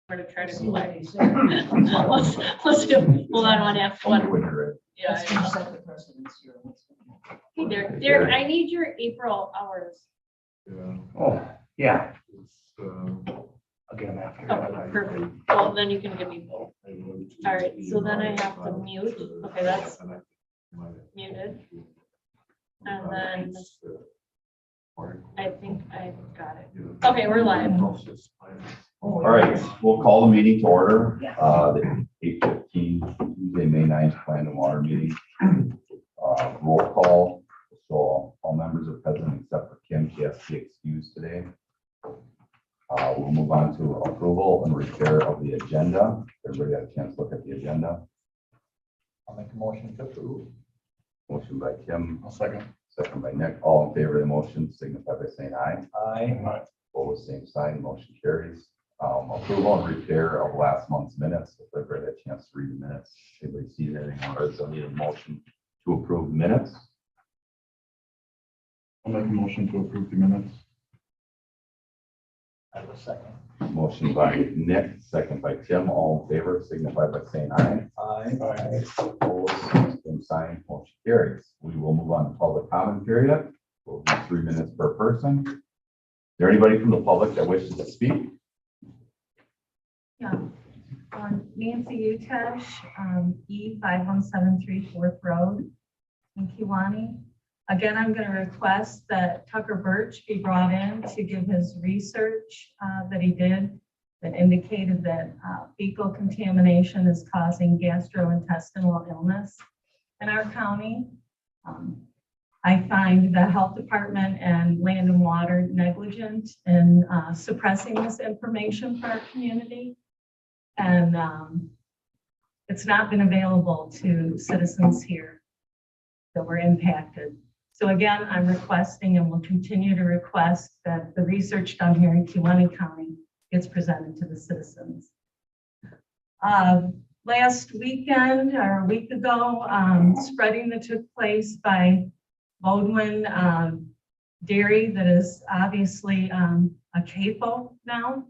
We're to try to See go what back. they say. Let's do, hold on one after one. When you're ready. Yeah. Let's finish up the precedence here. Hey, Derek, I need your April hours. Yeah, Oh, yeah, it's, I'll get them after. Oh, perfect. Well, then you can give me both. I would- All right, so then I have to mute. Okay, that's And I might- muted. And then I think I got it. Okay, we're live. All right, we'll call the meeting to order, the 8:15 Tuesday, May 9th, Land and Water meeting. Roll call, so all members are present except for Kim, she has to be excused today. We'll move on to approval and repair of the agenda. Everybody got a chance to look at the agenda. I'll make a motion to approve. Motion by Kim, I'll second. second by Nick. All in favor of the motion signify by saying aye. Aye. Opposed, same sign, motion carries. Approval and repair of last month's minutes. If everybody had a chance to read the minutes, anybody see anything, or does need a motion to approve minutes? I'll make a motion to approve the minutes. I will second. Motion by Nick, second by Tim. All in favor signify by saying aye. Aye. Opposed, same sign, motion carries. We will move on to public comment period. We'll do 3 minutes per person. Is there anybody from the public that wishes to speak? Yeah. Nancy Utesh, E5173 4th Road in Kiwanee. Again, I'm going to request that Tucker Birch be brought in to give his research that he did that indicated that fecal contamination is causing gastrointestinal illness in our county. I find the health department and land and water negligent in suppressing this information for our community. And it's not been available to citizens here that were impacted. So again, I'm requesting and will continue to request that the research done here in Kiwanee County gets presented to the citizens. Last weekend or a week ago, spreading that took place by Bodwin Dairy that is obviously a CAFO now.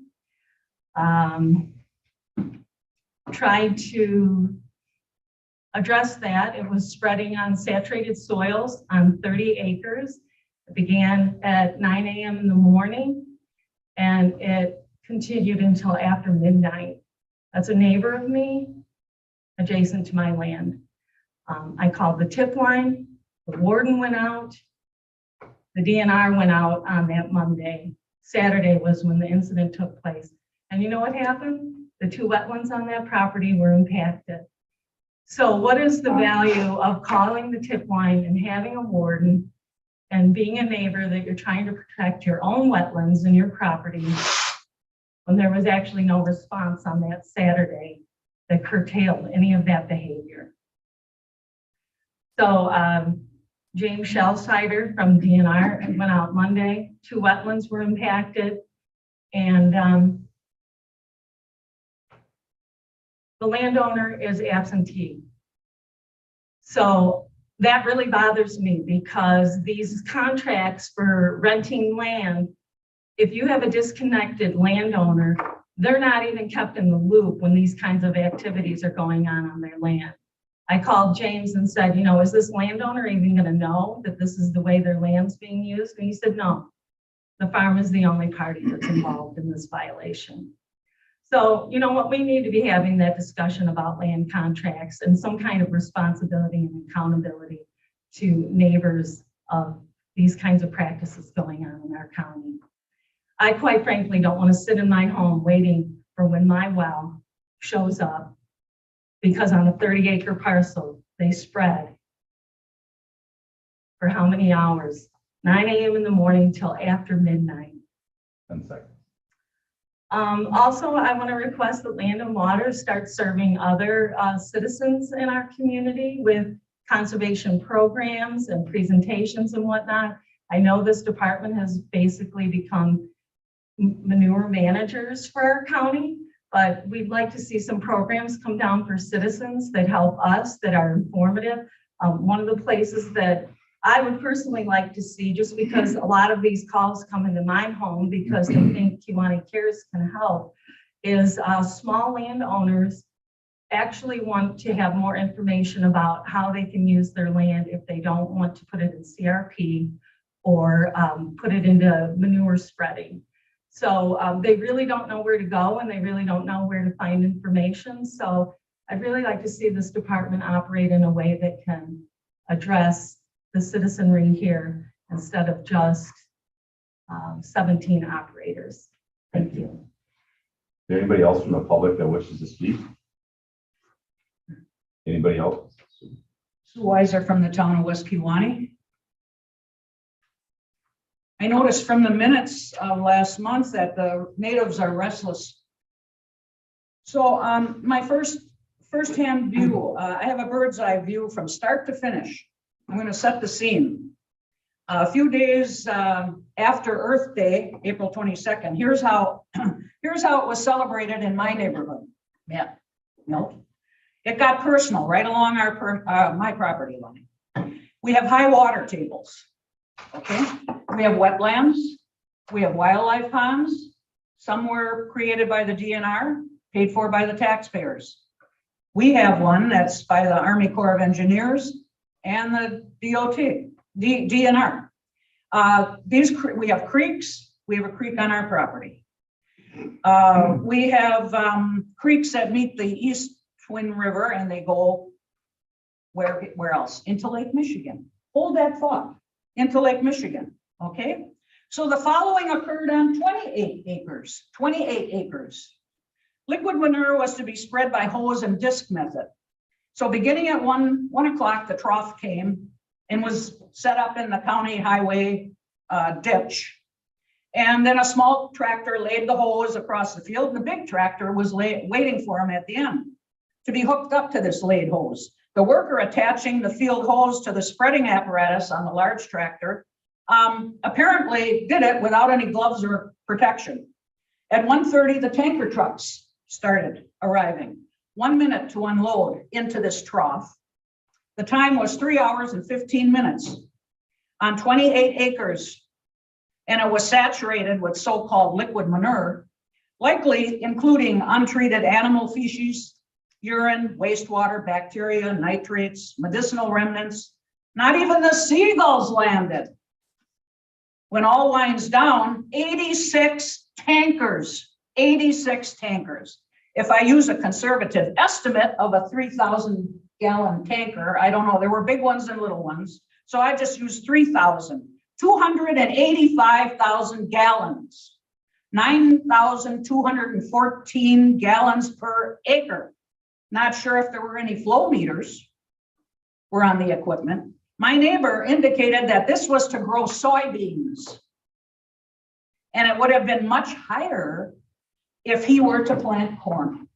Tried to address that. It was spreading on saturated soils on 30 acres. It began at 9 a.m. in the morning and it continued until after midnight. That's a neighbor of me adjacent to my land. I called the tip line, the warden went out, the DNR went out on that Monday. Saturday was when the incident took place. And you know what happened? The 2 wetlands on that property were impacted. So what is the value of calling the tip line and having a warden and being a neighbor that you're trying to protect your own wetlands and your property when there was actually no response on that Saturday that curtailed any of that behavior? So James Shellsider from DNR went out Monday. 2 wetlands were impacted, and the landowner is absentee. So that really bothers me because these contracts for renting land, if you have a disconnected landowner, they're not even kept in the loop when these kinds of activities are going on their land. I called James and said, you know, is this landowner even going to know that this is the way their land's being used? And he said, no, the farm is the only party that's involved in this violation. So, you know what, we need to be having that discussion about land contracts and some kind of responsibility and accountability to neighbors of these kinds of practices going on in our county. I quite frankly don't want to sit in my home waiting for when my well shows up, because on a 30-acre parcel, they spread for how many hours? 9 a.m. in the morning till after midnight. 10 seconds. Also, I want to request that Land and Water start serving other citizens in our community with conservation programs and presentations and whatnot. I know this department has basically become manure managers for our county, but we'd like to see some programs come down for citizens that help us, that are informative. One of the places that I would personally like to see, just because a lot of these calls come into my home because they think Kiwanee Cares can help, is small landowners actually want to have more information about how they can use their land if they don't want to put it in CRP or put it into manure spreading. So they really don't know where to go and they really don't know where to find information. So I'd really like to see this department operate in a way that can address the citizenry here instead of just 17 operators. Thank you. Is there anybody else from the public that wishes to speak? Anybody else? Sue Weiser from the town of West Kiwanee. I noticed from the minutes of last month that the natives are restless. So my first-hand view, I have a bird's eye view from start to finish. I'm going to set the scene. A few days after Earth Day, April 22nd, here's how it was celebrated in my neighborhood. Yeah, no, it got personal right along my property line. We have high water tables. Okay, we have wetlands, we have wildlife ponds. Some were created by the DNR, paid for by the taxpayers. We have one that's by the Army Corps of Engineers and the DNR. We have creeks. We have a creek on our property. We have creeks that meet the East Twin River and they go where else? Into Lake Michigan. Hold that thought. Into Lake Michigan. Okay. So the following occurred on 28 acres. 28 acres. Liquid manure was to be spread by hose and disc method. So beginning at 1 o'clock, the trough came and was set up in the county highway ditch. And then a small tractor laid the hose across the field. And the big tractor was waiting for him at the end to be hooked up to this laid hose. The worker attaching the field hose to the spreading apparatus on the large tractor apparently did it without any gloves or protection. At 1:30, the tanker trucks started arriving. 1 minute to unload into this trough. The time was 3 hours and 15 minutes on 28 acres. And it was saturated with so-called liquid manure, likely including untreated animal feces, urine, wastewater, bacteria, nitrates, medicinal remnants. Not even the seagulls landed. When all winds down, 86 tankers, 86 tankers. If I use a conservative estimate of a 3,000 gallon tanker, I don't know, there were big ones and little ones. So I just used 3,000, 285,000 gallons, 9,214 gallons per acre. Not sure if there were any flow meters were on the equipment. My neighbor indicated that this was to grow soybeans. And it would have been much higher if he were to plant corn.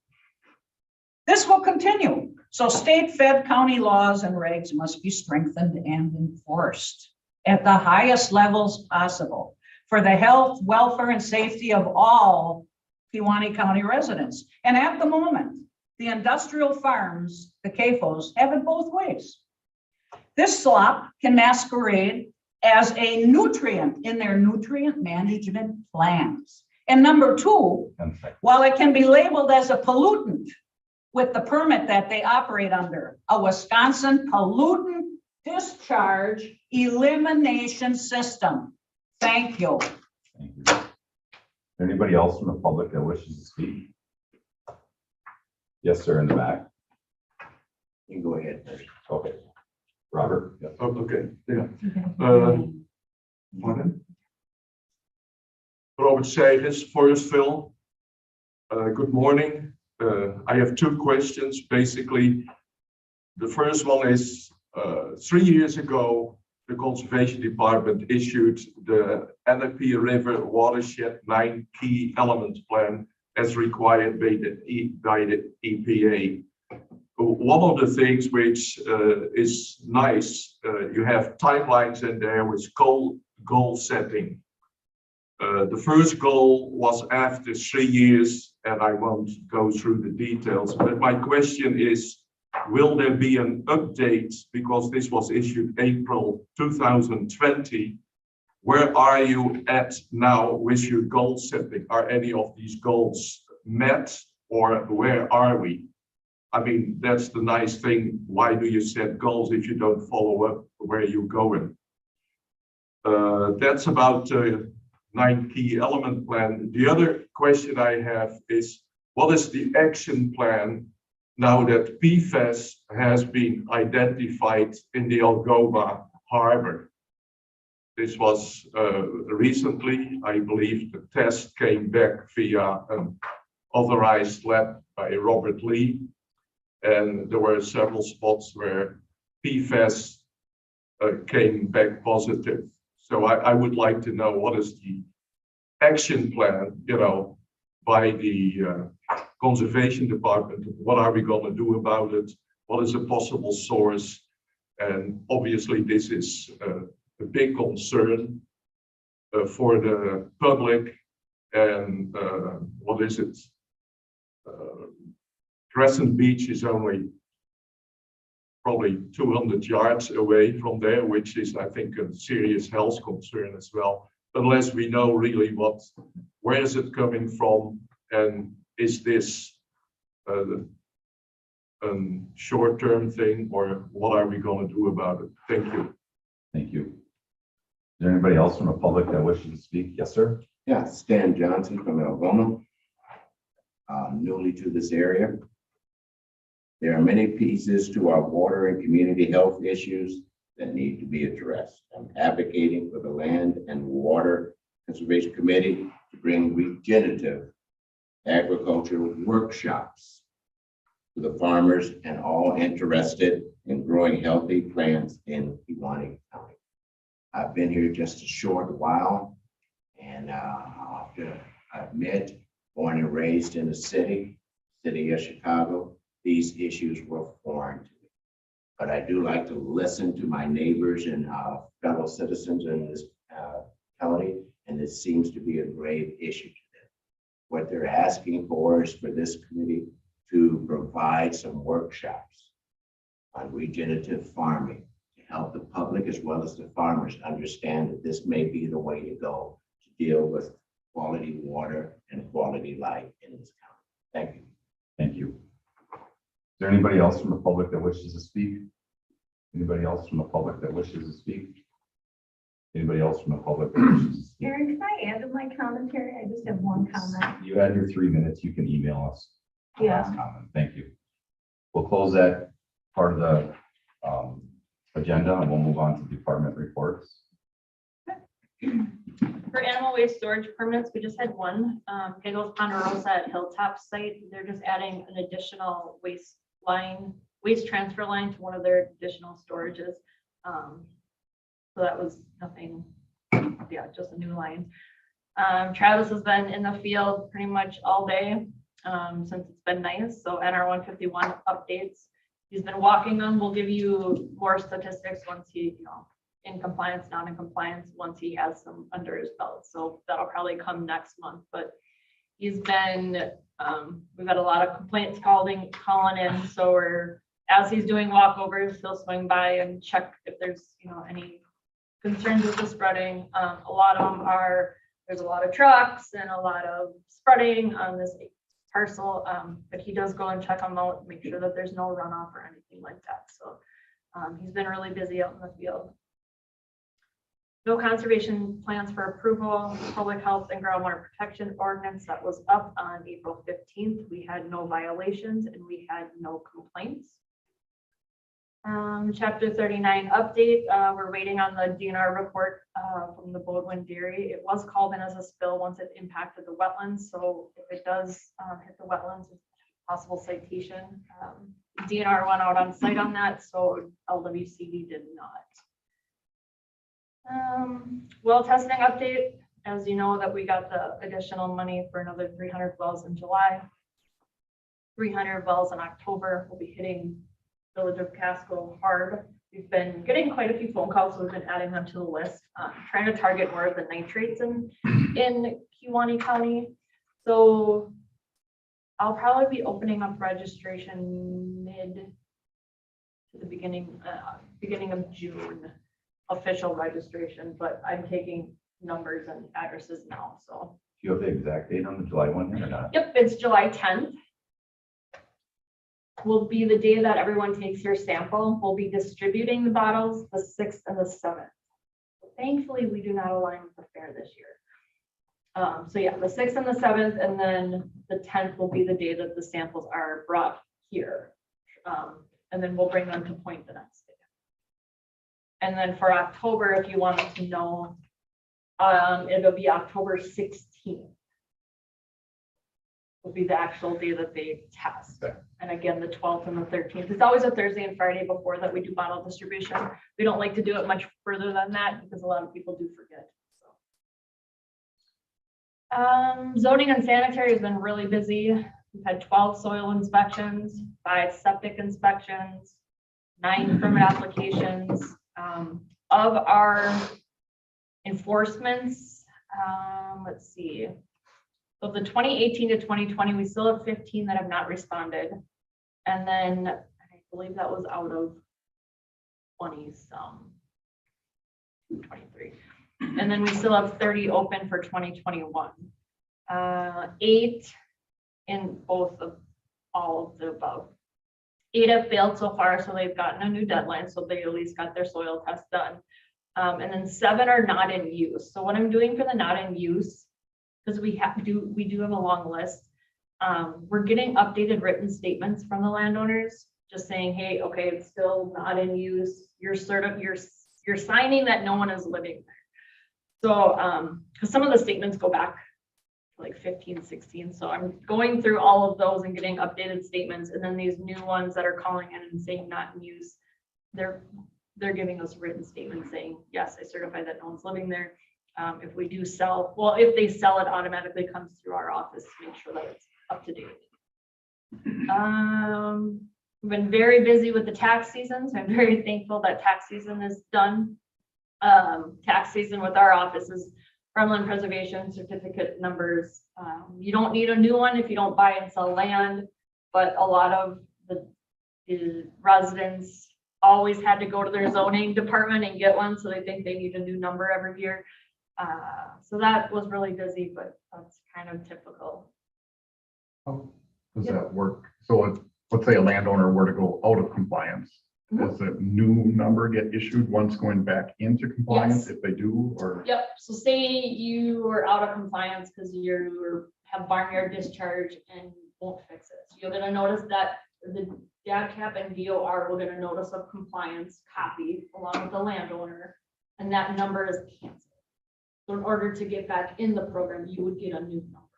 This will continue. So state, fed, county laws and regs must be strengthened and enforced at the highest levels possible for the health, welfare, and safety of all Kewaunee County residents. And at the moment, the industrial farms, the CAFOs, have it both ways. This slop can masquerade as a nutrient in their nutrient management plans. And number two, while it can be labeled as a pollutant with the permit that they operate under, a Wisconsin pollutant discharge elimination system. Thank you. Thank you. Is there anybody else from the public that wishes to speak? Yes, sir, in the back. You can go ahead. Okay. Robert? Yes. Oh, okay, yeah. Morning. Robert Segers, Forestville. Good morning. I have two questions. Basically, the first one is 3 years ago, the Conservation Department issued the Anape River Watershed 9 Key Element Plan as required by the EPA. One of the things which is nice, you have timelines in there with goal setting. The first goal was after 3 years, and I won't go through the details, but my question is, will there be an update, because this was issued April 2020? Where are you at now with your goal setting? Are any of these goals met, or where are we? I mean, that's the nice thing. Why do you set goals if you don't follow up where you're going? That's about 9 key element plan. The other question I have is, what is the action plan now that PFAS has been identified in the Algoba Harbor? This was recently, I believe the test came back via an authorized lab by Robert Lee. And there were several spots where PFAS came back positive. So I would like to know, what is the action plan, by the conservation department? What are we going to do about it? What is a possible source? And obviously this is a big concern for the public. And what is it? Crescent Beach is only probably 200 yards away from there, which is, I think, a serious health concern as well. Unless we know really where is it coming from, and is this a short-term thing, or what are we going to do about it? Thank you. Thank you. Is there anybody else from the public that wishes to speak? Yes, sir. Yeah, Stan Johnson from Algoma, newly to this area. There are many pieces to our water and community health issues that need to be addressed. I'm advocating for the Land and Water Conservation Committee to bring regenerative agricultural workshops to the farmers and all interested in growing healthy plants in Kewaunee County. I've been here just a short while, and after I've met, born and raised in the city of Chicago, these issues were foreign to me. But I do like to listen to my neighbors and fellow citizens in this county, and it seems to be a grave issue to them. What they're asking for is for this committee to provide some workshops on regenerative farming to help the public as well as the farmers understand that this may be the way to go to deal with quality water and quality life in this county. Thank you. Thank you. Is there anybody else from the public that wishes to speak? Anybody else from the public that wishes to speak? Anybody else from the public that wishes to speak? Aaron, can I add to my commentary? I just have one comment. You had your 3 minutes. You can email us. Yeah. Last comment. Thank you. We'll close that part of the agenda, and we'll move on to department reports. For animal waste storage permits, we just had one, Giggles Ponderosa at Hilltop site. They're just adding an additional waste transfer line to one of their additional storages. So that was nothing, yeah, just a new line. Travis has been in the field pretty much all day since it's been nice. So NR 151 updates. He's been walking them. We'll give you more statistics once he, in compliance, not in compliance, once he has some under his belt. So that'll probably come next month. But he's been, we've had a lot of complaints calling in. So as he's doing walkovers, he'll swing by and check if there's, any concerns with the spreading. A lot of them are, there's a lot of trucks and a lot of spreading on this parcel, but he does go and check them out, make sure that there's no runoff or anything like that. So he's been really busy out in the field. No conservation plans for approval, public health and groundwater protection ordinance that was up on April 15th. We had no violations and we had no complaints. Chapter 39 update. We're waiting on the DNR report from the Bodwin Dairy. It was called in as a spill once it impacted the wetlands. So if it does hit the wetlands, it's a possible citation. DNR went out on site on that, so LWCD did not. Well testing update. As you know, that we got the additional money for another 300 wells in July. 300 wells in October. We'll be hitting Village of Casco hard. We've been getting quite a few phone calls, so we've been adding them to the list, trying to target more of the nitrates in Kewaunee County. So I'll probably be opening up registration to the beginning of June, official registration, but I'm taking numbers and addresses now. So you have the exact date on the July one yet or not? Yep, it's July 10th. Will be the day that everyone takes your sample. We'll be distributing the bottles the 6th and the 7th. Thankfully, we do not align with the fair this year. So yeah, the 6th and the 7th, and then the 10th will be the day that the samples are brought here. And then we'll bring them to Point the next day. And then for October, if you wanted to know, it'll be October 16th. Will be the actual day that they test. Okay. And again, the 12th and the 13th. It's always a Thursday and Friday before that we do bottle distribution. We don't like to do it much further than that because a lot of people do forget. So. Zoning and sanitary has been really busy. We've had 12 soil inspections, 5 septic inspections, 9 permit applications. Of our enforcements, let's see. So the 2018 to 2020, we still have 15 that have not responded. And then I believe that was out of 20 some, 23. And then we still have 30 open for 2021. 8 in both of all of the above. 8 have failed so far, so they've gotten a new deadline, so they at least got their soil test done. And then 7 are not in use. So what I'm doing for the not in use, because we do have a long list. We're getting updated written statements from the landowners, just saying, hey, okay, it's still not in use. You're signing that no one is living there. So, because some of the statements go back like 15, 16. So I'm going through all of those and getting updated statements. And then these new ones that are calling in and saying not in use, they're giving us written statements saying, yes, I certify that no one's living there. If we do sell, well, if they sell, it automatically comes through our office to make sure that it's up to date. We've been very busy with the tax season, so I'm very thankful that tax season is done. Tax season with our office is farmland preservation certificate numbers. You don't need a new one if you don't buy and sell land, but a lot of the residents always had to go to their zoning department and get one, so they think they need a new number every year. So that was really busy, but that's kind of typical. How does that work? So let's say a landowner were to go out of compliance. Does a new number get issued once going back into compliance Yes. if they do, or? Yep, so say you are out of compliance because you have barnyard discharge and won't fix it. So you're gonna notice that the DADCAP and DOR will get a notice of compliance copy along with the landowner, and that number is canceled. So in order to get back in the program, you would get a new number.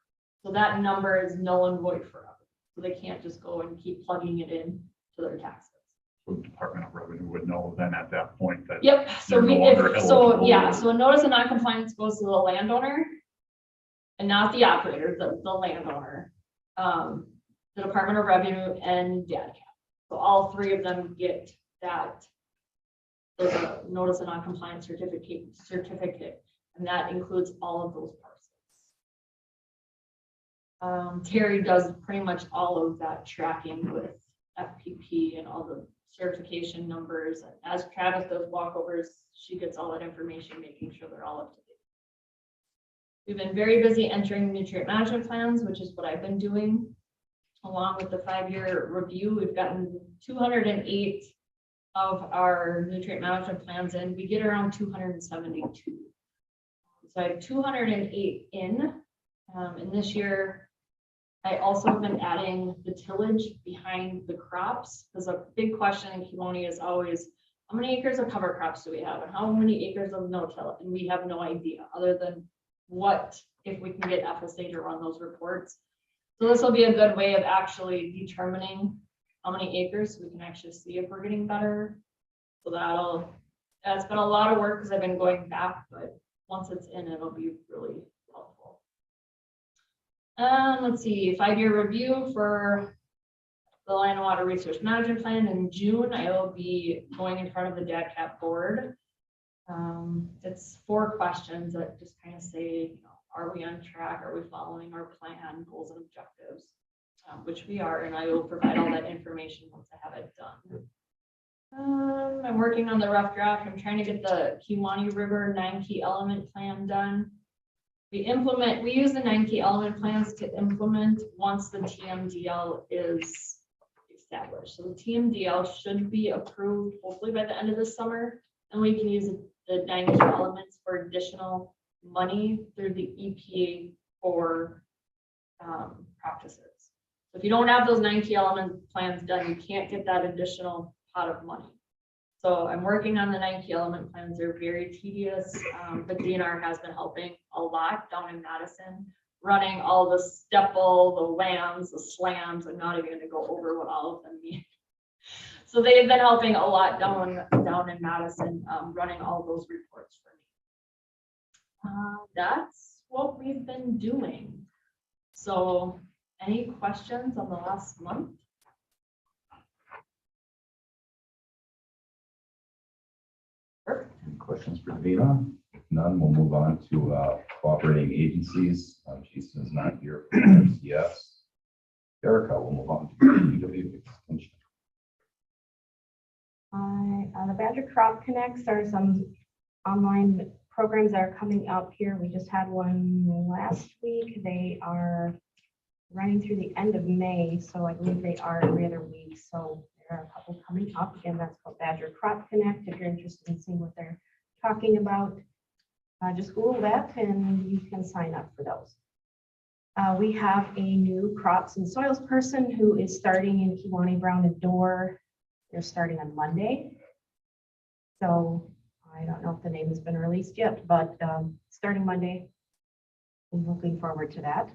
So that number is null and void forever. So they can't just go and keep plugging it in to their taxes. So the Department of Revenue would know then at that point that. Yep, so They're no longer so eligible. yeah, so a notice of non-compliance goes to the landowner and not the operator, the landowner. The Department of Revenue and DADCAP. So all 3 of them get that. The notice of non-compliance certificate, and that includes all of those parcels. Terry does pretty much all of that tracking with FPP and all the certification numbers. As Travis does walkovers, she gets all that information, making sure they're all up to date. We've been very busy entering nutrient management plans, which is what I've been doing. Along with the 5-year review, we've gotten 208 of our nutrient management plans in. We get around 272. So I have 208 in. And this year, I also have been adding the tillage behind the crops, because a big question in Kiwanee is always, how many acres of cover crops do we have? And how many acres of no-till? And we have no idea, other than what, if we can get FSA to run those reports. So this will be a good way of actually determining how many acres, so we can actually see if we're getting better. So that's been a lot of work because I've been going back, but once it's in, it'll be really helpful. Let's see, 5-year review for the Land and Water Resource Management Plan. In June, I will be going in front of the DADCAP board. It's 4 questions that just kind of say, are we on track? Are we following our plan, goals and objectives? Which we are, and I will provide all that information once I have it done. I'm working on the rough draft. I'm trying to get the Kiwanee River 9 key element plan done. we use the 9 key element plans to implement once the TMDL is established. So the TMDL should be approved hopefully by the end of the summer, and we can use the 9 key elements for additional money through the EPA for practices. So if you don't have those 9 key element plans done, you can't get that additional pot of money. So I'm working on the 9 key element plans. They're very tedious, but DNR has been helping a lot down in Madison, running all the STEPL, the LAMs, the SLAMs. I'm not even going to go over what all of them mean. So they've been helping a lot down in Madison, running all those reports for me. That's what we've been doing. So any questions on the last month? Any questions for Davina? If none, we'll move on to cooperating agencies. She's not here for FCS. Erica, we'll move on to UW Extension. The Badger Crop Connects are some online programs that are coming up here. We just had one last week. They are running through the end of May, so I believe they are every other week. So there are a couple coming up. Again, that's called Badger Crop Connect. If you're interested in seeing what they're talking about, just Google that and you can sign up for those. We have a new crops and soils person who is starting in Kewanee Brown and Dorr. They're starting on Monday. So I don't know if the name has been released yet, but starting Monday, I'm looking forward to that.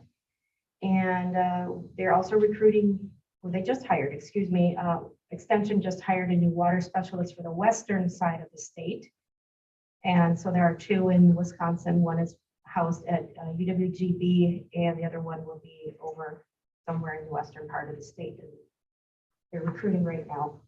And they're also recruiting, well, they just hired, excuse me, Extension just hired a new water specialist for the western side of the state. And so there are 2 in Wisconsin. One is housed at UWGB and the other one will be over somewhere in the western part of the state. And they're recruiting right now.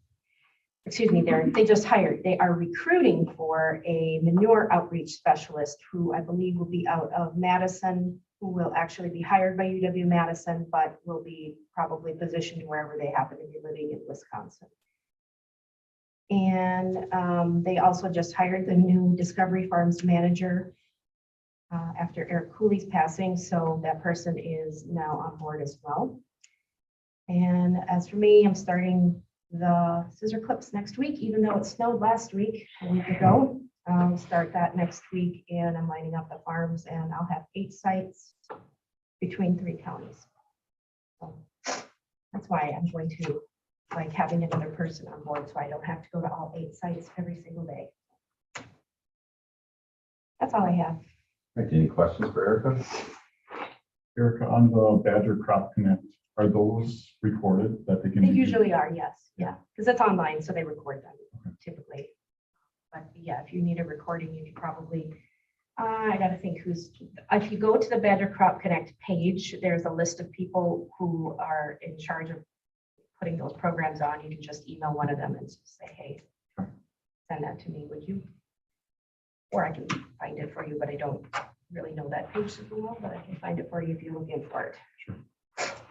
Excuse me, they just hired. They are recruiting for a manure outreach specialist who I believe will be out of Madison, who will actually be hired by UW-Madison, but will be probably positioned wherever they happen to be living in Wisconsin. And they also just hired the new Discovery Farms manager after Eric Cooley's passing, so that person is now on board as well. And as for me, I'm starting the scissor clips next week, even though it snowed last week, a week ago. I'll start that next week, and I'm lining up the farms, and I'll have 8 sites between 3 counties. So that's why I'm going to like having another person on board, so I don't have to go to all 8 sites every single day. That's all I have. All right, any questions for Erica? Erica, on the Badger Crop Connect, are those recorded that they can? They be- usually are, yes, yeah, because it's online, so they record them typically. But yeah, if you need a recording, you could probably, I gotta think who's, if you go to the Badger Crop Connect page, there's a list of people who are in charge of putting those programs on. You can just email one of them and just say, hey, send that to me, would you? Or I can find it for you, but I don't really know that page super well, but I can find it for you if you're looking for it.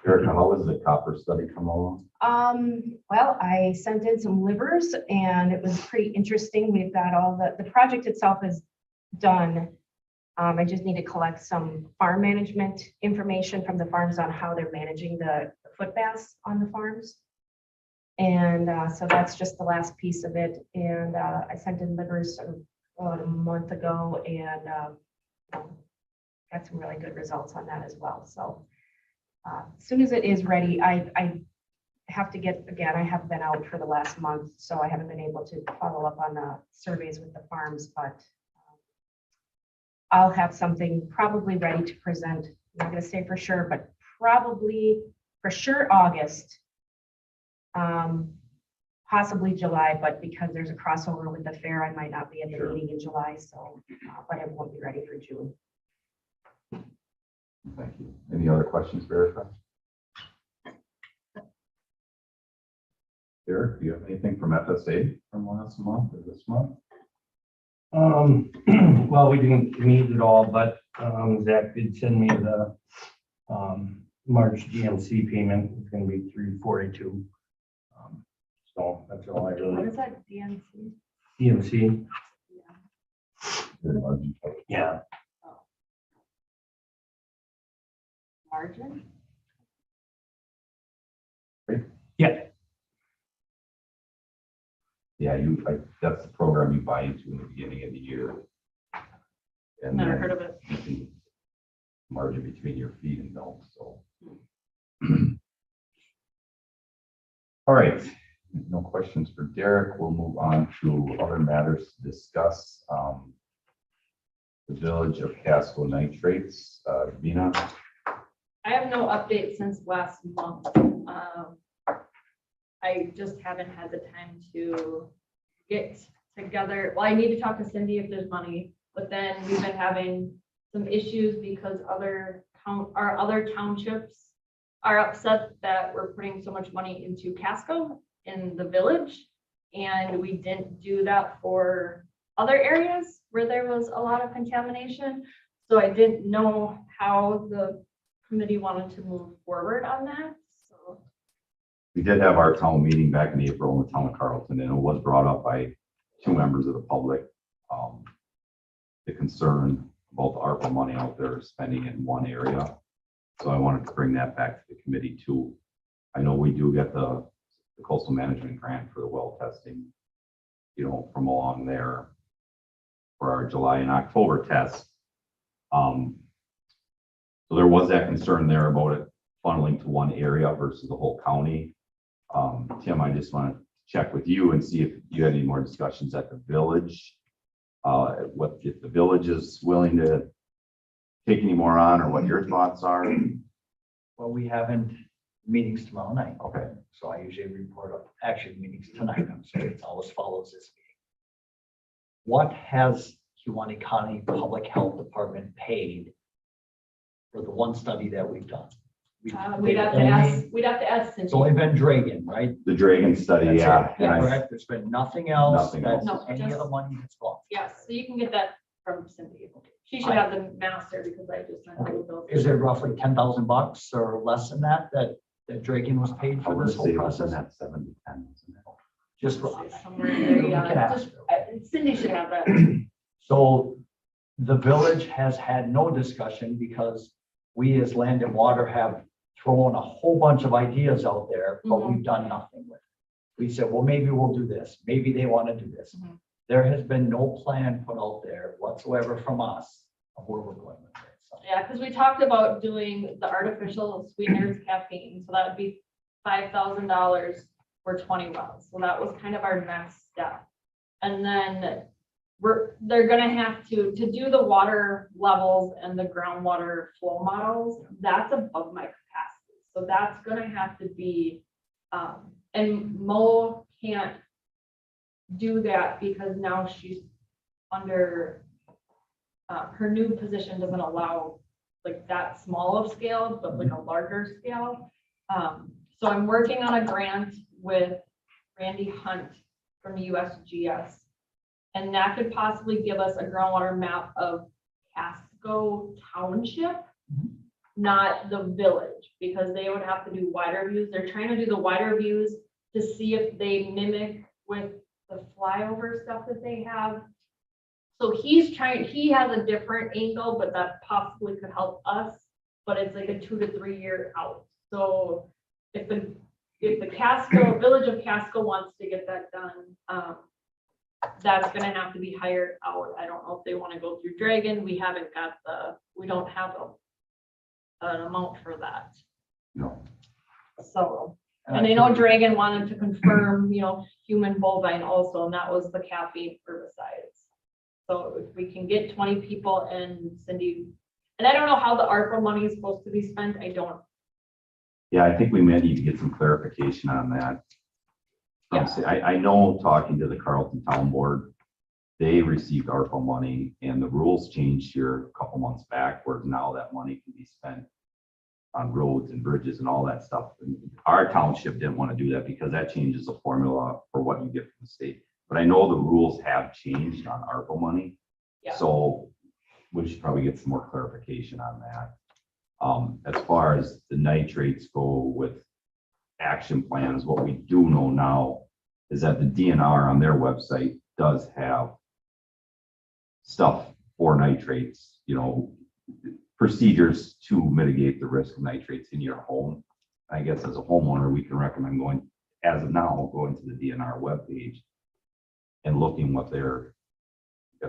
Erica, how was the copper study come along? Well, I sent in some livers and it was pretty interesting. We've got all the project itself is done. I just need to collect some farm management information from the farms on how they're managing the foot baths on the farms. And so that's just the last piece of it. And I sent in livers about a month ago and got some really good results on that as well. So as soon as it is ready, I have to get, again, I have been out for the last month, so I haven't been able to follow up on the surveys with the farms, but I'll have something probably ready to present. I'm not going to say for sure, but probably for sure August, possibly July, but because there's a crossover with the fair, I might not be at the meeting in July, so, but it won't be ready for June. Thank you. Any other questions for Erica? Eric, do you have anything from FSA from last month or this month? Well, we didn't meet at all, but Zach did send me the March DMC payment. It's going to be $342. So that's all I What really. is that, DNC? DMC, Very large. yeah. margin. Yeah, that's the program you buy into in the beginning of the year. And Never then heard of it. you can margin between your feet and don't, so. All right, no questions for Derek. We'll move on to other matters to discuss. The Village of Casco nitrates, Vina. I have no update since last month. I just haven't had the time to get together. Well, I need to talk to Cindy if there's money, but then we've been having some issues because our other townships are upset that we're putting so much money into Casco in the village. And we didn't do that for other areas where there was a lot of contamination. So I didn't know how the committee wanted to move forward on that. So We did have our town meeting back in April in the town of Carlton, and it was brought up by 2 members of the public. The concern about the ARPA money out there spending it in one area. So I wanted to bring that back to the committee too. I know we do get the coastal management grant for the well testing, from along there for our July and October tests. So there was that concern there about it funneling to one area versus the whole county. Tim, I just want to check with you and see if you had any more discussions at the village. What if the village is willing to take any more on, or what your thoughts are? Well, we haven't meetings tomorrow night. Okay. So I usually report up actually meetings tonight. So it always follows this meeting. What has Kewaunee County Public Health Department paid for the one study that we've done? we'd have to ask It's only Cindy. been Dragon, right? The Dragon study, That's yeah. it, And I- correct? There's been nothing else. Nothing else. That's No, any just- of the money that's gone. Yes, so you can get that from Cindy. She should have the master because I just sent her the bill. Is it roughly $10,000 or less than that Dragon was paid I for would this whole say it was in process? that 7 to 10, wasn't it? Just Somewhere in there, We can yeah. ask. Just, Cindy should have that. So the village has had no discussion because we as Land and Water have thrown a whole bunch of ideas out there, but we've done nothing with it. We said, well, maybe we'll do this. Maybe they want to do this. Mhm. There has been no plan put out there whatsoever from us of where we're going with it. So Yeah, because we talked about doing the artificial sweeteners caffeine, so that would be $5,000 for 20 wells. So that was kind of our next step. And then they're gonna have to do the water levels and the groundwater flow models, that's above my capacity. So that's gonna have to be, and Mo can't do that because now she's under, her new position doesn't allow like that small of scale, but like a larger scale. So I'm working on a grant with Randy Hunt from USGS. And that could possibly give us a groundwater map of Casco Township, not the village, because they would have to do wider views. They're trying to do the wider views to see if they mimic with the flyover stuff that they have. So he has a different angle, but that possibly could help us, but it's like a 2 to 3 year out. So if the Village of Casco wants to get that done, that's gonna have to be hired out. I don't know if they want to go through Dragon. We don't have an amount for that. No. So, and I know Dragon wanted to confirm, human bovine also, and that was the caffeine herbicides. So if we can get 20 people and Cindy, and I don't know how the ARPA money is supposed to be spent. Yeah, I think we may need to get some clarification on that. I know, talking to the Carlton Town Board, they received ARPA money and the rules changed here a couple months back, where now that money can be spent on roads and bridges and all that stuff. And our township didn't want to do that because that changes the formula for what you get from the state. But I know the rules have changed on ARPA money. Yeah. So we should probably get some more clarification on that. As far as the nitrates go with action plans, what we do know now is that the DNR on their website does have stuff for nitrates, procedures to mitigate the risk of nitrates in your home. I guess as a homeowner, we can recommend going, as of now, going to the DNR webpage and looking what their,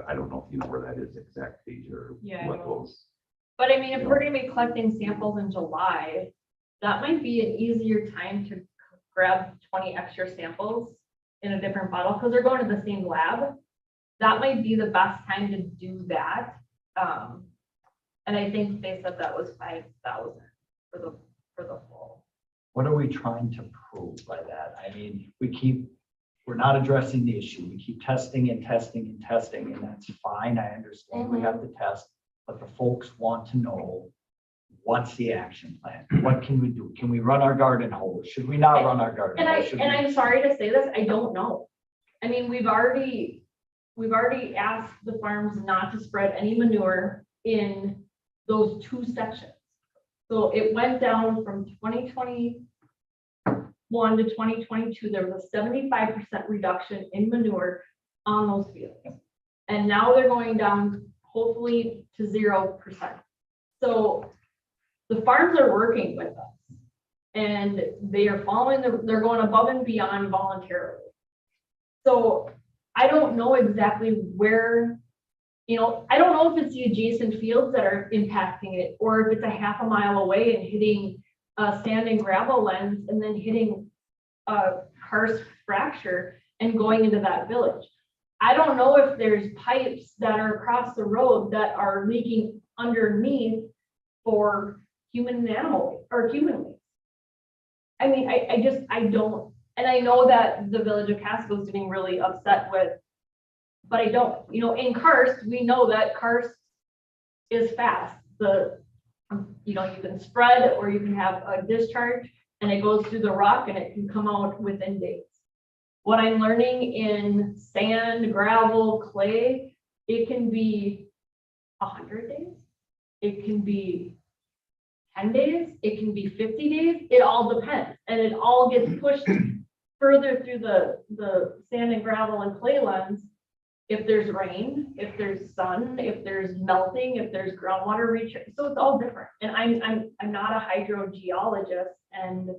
I don't know if you know where that is, exact page or Yeah, I what don't. those. But I mean, if we're gonna be collecting samples in July, that might be an easier time to grab 20 extra samples in a different bottle, because they're going to the same lab. That might be the best time to do that. And I think they said that was 5,000 for the full. What are we trying to prove by that? I mean, we're not addressing the issue. We keep testing and testing and testing, and that's fine. I understand we have to test, but the folks want to know, what's the action plan? What can we do? Can we run our garden hose? Should we not run our garden And hose? Should we- I'm sorry to say this, I don't know. I mean, we've already asked the farms not to spread any manure in those 2 sections. So it went down from 2021 to 2022, there was a 75% reduction in manure on those fields. And now they're going down hopefully to 0%. So the farms are working with us. And they are they're going above and beyond voluntarily. So I don't know exactly where, I don't know if it's the adjacent fields that are impacting it, or if it's a half a mile away and hitting a sand and gravel lens and then hitting a karst fracture and going into that village. I don't know if there's pipes that are across the road that are leaking underneath for human and animal or human waste. I mean, I don't, and I know that the village of Casco is getting really upset with, but I don't, in karst, we know that karst is fast. You can spread, or you can have a discharge and it goes through the rock and it can come out within days. What I'm learning in sand, gravel, clay, it can be 100 days. It can be 10 days. It can be 50 days. It all depends. And it all gets pushed further through the sand and gravel and clay lens. If there's rain, if there's sun, if there's melting, if there's groundwater reach, so it's all different. And I'm not a hydrogeologist, and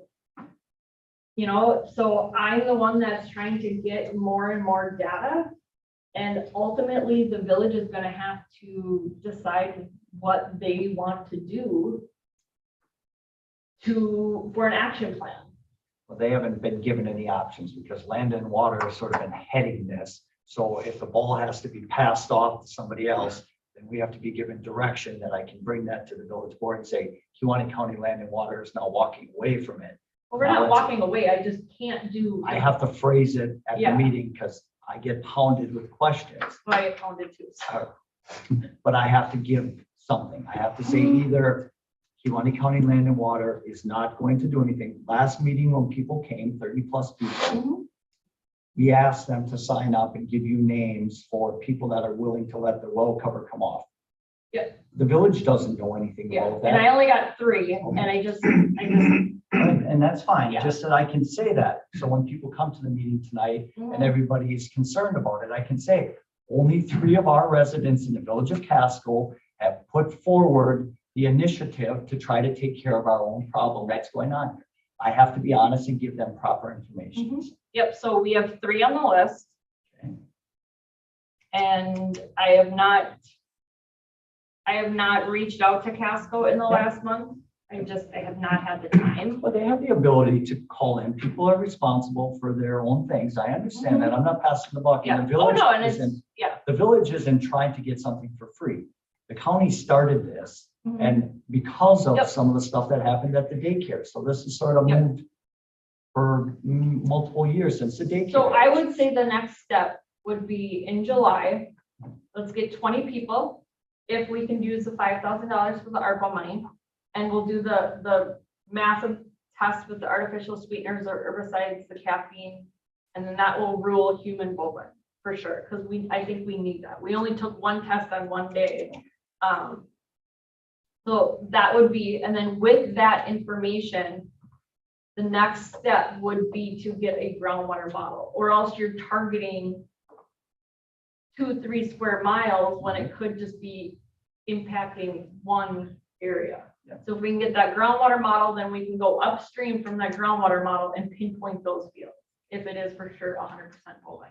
so I'm the one that's trying to get more and more data. And ultimately, the village is going to have to decide what they want to do for an action plan. Well, they haven't been given any options because Land and Water has sort of been heading this. So if the ball has to be passed off to somebody else, then we have to be given direction that I can bring that to the village board and say, Kewaunee County Land and Water is now walking away from it. Well, we're not walking away. I just can't do. I have to phrase it at the Yeah. meeting because I get pounded with questions. I found it too. So. But I have to give something. I have to say either Kewaunee County Land and Water is not going to do anything. Last meeting when people came, 30+ people, we asked them to sign up and give you names for people that are willing to let the well cover come off. Yep. The village doesn't know anything Yeah, about and I that. only got 3, and I just. And that's fine, Yeah. just that I can say that. So when people come to the meeting tonight and everybody is concerned about it, I can say, only 3 of our residents in the village of Casco have put forward the initiative to try to take care of our own problem that's going on here. I have to be honest and give them proper information. Yep, so we have 3 on the list. Okay. And I have not reached out to Casco in the last month. I have not had the time. But they have the ability to call in. People are responsible for their own things. I understand that. I'm not passing the buck. And Yeah, the village no, and isn't, yeah. the village isn't trying to get something for free. The county started this and because of Yep. some of the stuff that happened at the daycare. So this is sort of Yep. moved for multiple years since the daycare. So I would say the next step would be in July, let's get 20 people. If we can use the $5,000 for the ARPA money, and we'll do the massive test with the artificial sweeteners or herbicides, the caffeine, and then that will rule human bovine for sure, because I think we need that. We only took 1 test on 1 day. So that would be, and then with that information, the next step would be to get a groundwater model, or else you're targeting 2-3 square miles when it could just be impacting 1 area. Yeah. So if we can get that groundwater model, then we can go upstream from that groundwater model and pinpoint those fields, if it is for sure 100% bovine.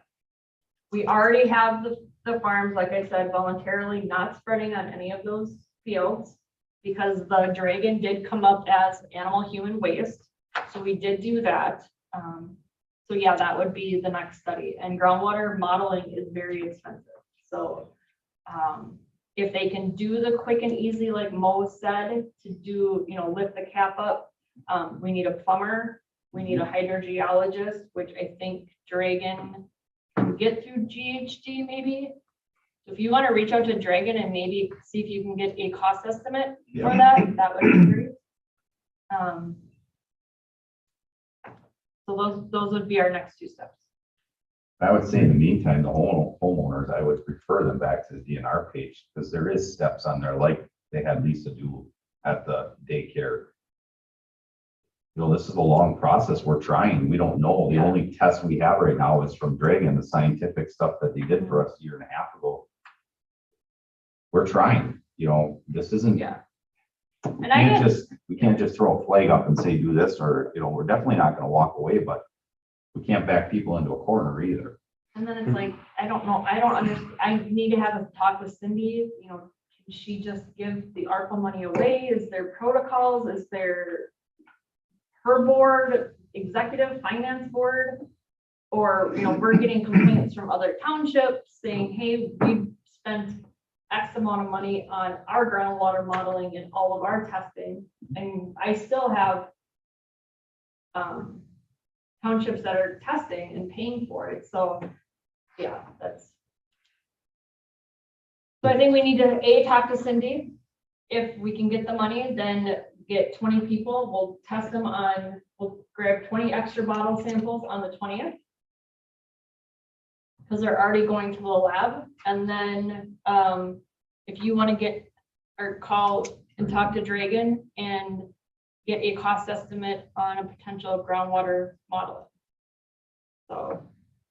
We already have the farms, like I said, voluntarily not spreading on any of those fields because the dragon did come up as animal-human waste. So we did do that. So yeah, that would be the next study, and groundwater modeling is very expensive. So if they can do the quick and easy, like Mo said, to do, lift the cap up, we need a plumber, we need a hydrogeologist, which I think Dragon can get through GHD maybe. So if you want to reach out to Dragon and maybe see if you can get a cost estimate for that would be great. So those would be our next two steps. I would say in the meantime, the homeowners, I would refer them back to the DNR page, because there is steps on there, like they had Lisa do at the daycare. This is a long process. We're trying. We don't know. The only test we have right now is from Dragon, the scientific stuff that they did for us a year and a half ago. We're trying, this isn't. Yeah. We And I can't get, we can't just throw a flag up and say, do this, or, we're definitely not gonna walk away, but we can't back people into a corner either. and then it's like, I don't know, I don't understand, I need to have a talk with Cindy, can she just give the ARPA money away? Is there protocols? Is there her board, executive finance board? Or, we're getting complaints from other townships saying, hey, we've spent X amount of money on our groundwater modeling and all of our testing, and I still have townships that are testing and paying for it. So yeah, so I think we need to talk to Cindy. If we can get the money, then get 20 people. We'll test them we'll grab 20 extra bottle samples on the 20th. Because they're already going to the lab. And then if you want to get or call and talk to Dragon and get a cost estimate on a potential groundwater modeling. So,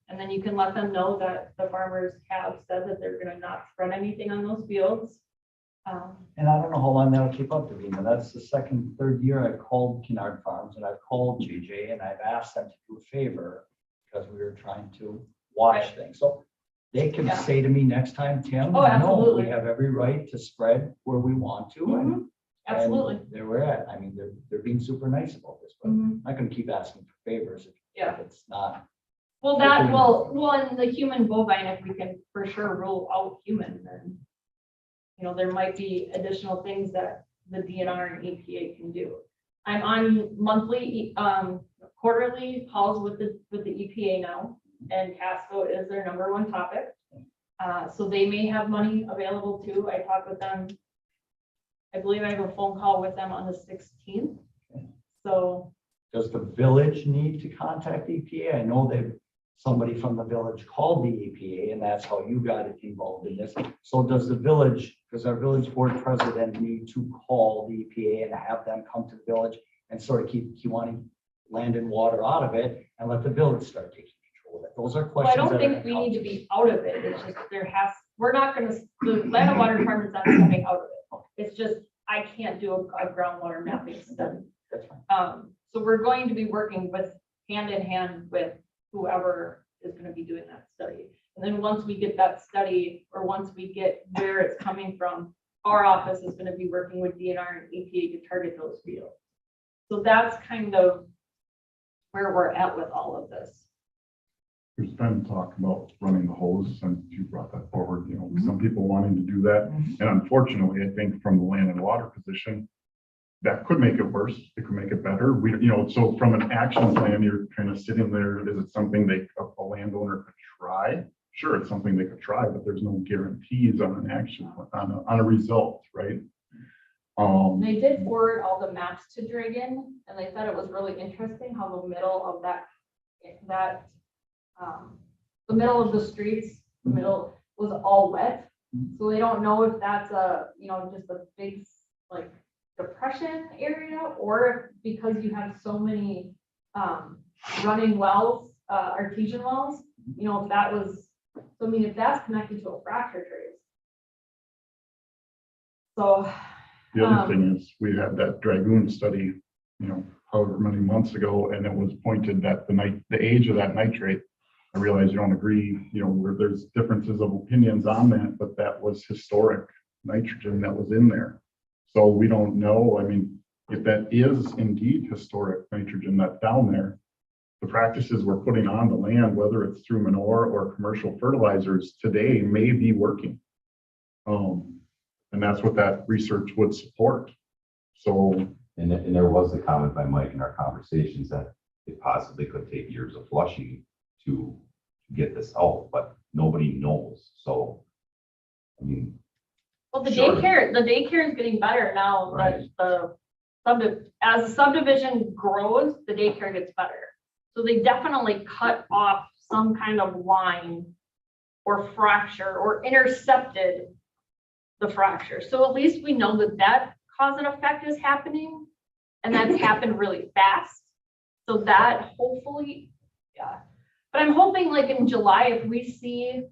and then you can let them know that the farmers have said that they're going to not spread anything on those fields. And I don't know how long that'll keep up to be, but that's the second, third year I've called Kennard Farms and I've called JJ and I've asked them to do a favor because we were trying to watch things. So they can Yeah. say to me next time, Tim, Oh, no, absolutely. we have every right to spread where we want to. And Absolutely. there we're at. I mean, they're being super nice about this, but I'm not gonna keep asking for favors if it's not. Well, and the human bovine, if we can for sure rule out human, then, there might be additional things that the DNR and EPA can do. I'm on monthly, quarterly calls with the EPA now, and Casco is their #1 topic. So they may have money available too. I talked with them. I believe I have a phone call with them on the 16th. So. Does the village need to contact EPA? I know somebody from the village called the EPA and that's how you got involved in this. So does our village board president need to call the EPA and have them come to the village and sort of keep Kewaunee land and water out of it and let the village start taking control of it? Those are Well, I questions. don't think we need to be out of it. It's just we're not gonna, the land and water department's not stepping out of it. It's just, I can't do a groundwater mapping study. That's fine. So we're going to be working hand in hand with whoever is gonna be doing that study. And then once we get that study, or once we get where it's coming from, our office is gonna be working with DNR and EPA to target those fields. So that's kind of where we're at with all of this. There's been talk about running the hose, and you brought that forward, some people wanting to do that. And unfortunately, I think from the land and water position, that could make it worse. It could make it better. So from an action plan, you're kind of sitting there. Is it something a landowner could try? Sure, it's something they could try, but there's no guarantees on an action, on a result, right? They did forward all the maps to Dragon, and they thought it was really interesting how the middle of the middle of the streets, the middle was all wet. So they don't know if that's just a big depression area, or if because you have so many running wells, artesian wells, if that was, so I mean, if that's connected to a fracture trace. So The other thing is, we had that Dragoon study, however many months ago, and it was pointed that the age of that nitrate, I realize you don't agree, where there's differences of opinions on that, but that was historic nitrogen that was in there. So we don't know, I mean, if that is indeed historic nitrogen that's down there, the practices we're putting on the land, whether it's through manure or commercial fertilizers today, may be working. And that's what that research would support. So, And there was a comment by Mike in our conversations that it possibly could take years of flushing to get this out, but nobody knows. So, I mean, Well, the Sure. daycare is getting better now, Right. but as the subdivision grows, the daycare gets better. So they definitely cut off some kind of line or fracture or intercepted the fracture. So at least we know that that cause and effect is happening, and that's happened really fast. So that hopefully, yeah. But I'm hoping like in July, if we see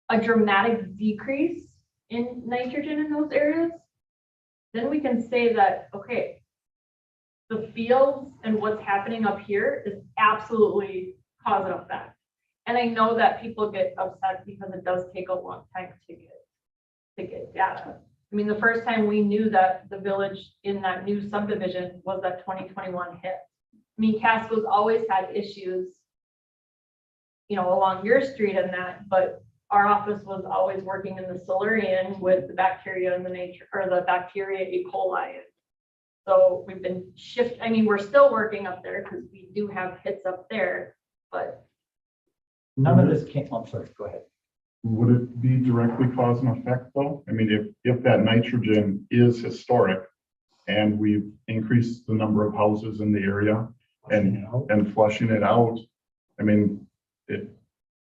a dramatic decrease in nitrogen in those areas, then we can say that, okay, the fields and what's happening up here is absolutely cause and effect. And I know that people get upset because it does take a long time to get data. I mean, the first time we knew that the village in that new subdivision was that 2021 hit. I mean, Casco's always had issues, along your street and that, but our office was always working in the Silurian with the bacteria and the nature, or the bacteria E. coli. So we've been we're still working up there because we do have hits up there, but None of this came, I'm sorry, go ahead. would it be directly cause and effect though? I mean, if that nitrogen is historic and we've increased the number of houses in the area and flushing it out, I mean, it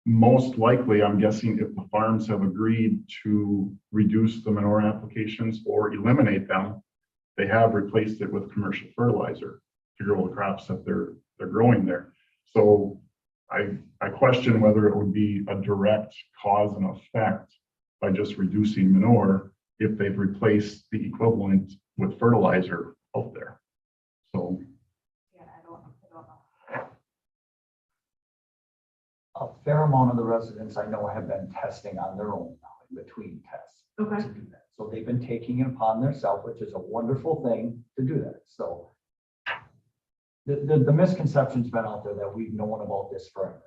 most likely, I'm guessing if the farms have agreed to reduce the manure applications or eliminate them, they have replaced it with commercial fertilizer to grow the crops that they're growing there. So I question whether it would be a direct cause and effect by just reducing manure if they've replaced the equivalent with fertilizer out there. So yeah, I don't know. A fair amount of the residents I know have been testing on their own now in between tests. Okay. To do that. So they've been taking it upon themselves, which is a wonderful thing to do that. So the misconception's been out there that we've known about this forever.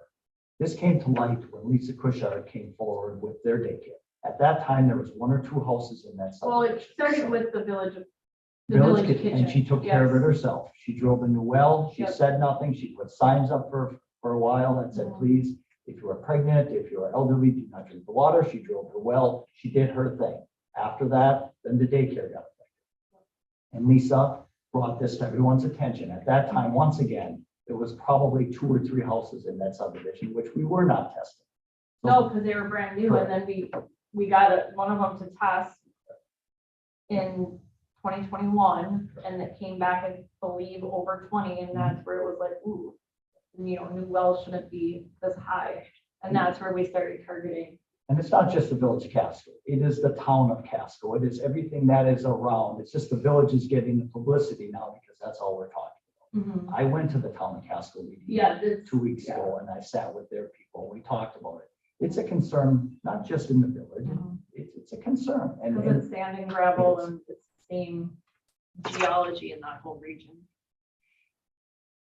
This came to light when Lisa Cushard came forward with their daycare. At that time, there was 1 or 2 houses in that. Well, it subdivision. started with the village Village kitchen. kitchen, and she took care of it Yes. herself. She drove a new well. She Yep. said nothing. She put signs up for a while that said, Mhm. please, if you are pregnant, if you are elderly, do not drink the water. She drove her well. She did her thing. After that, then the daycare got affected. And Lisa brought this to everyone's attention. At that time, once again, there was probably 2 or 3 houses in that subdivision, which we were not testing. So- No, because they were brand new, and then we got one of them to test in 2021, and it came back, I believe, over 20, and that's where it was like, ooh, new wells shouldn't be this high, and that's where we started targeting. And it's not just the village of Casco. It is the town of Casco. It is everything that is around. It's just the village is getting the publicity now because that's all we're talking about. I went to the town of Casco meeting. Yeah, this, 2 weeks ago and I sat with their people. We talked about it. It's a concern, not just in the village. It's a concern. And because it's sand and gravel, and it's the same geology in that whole region.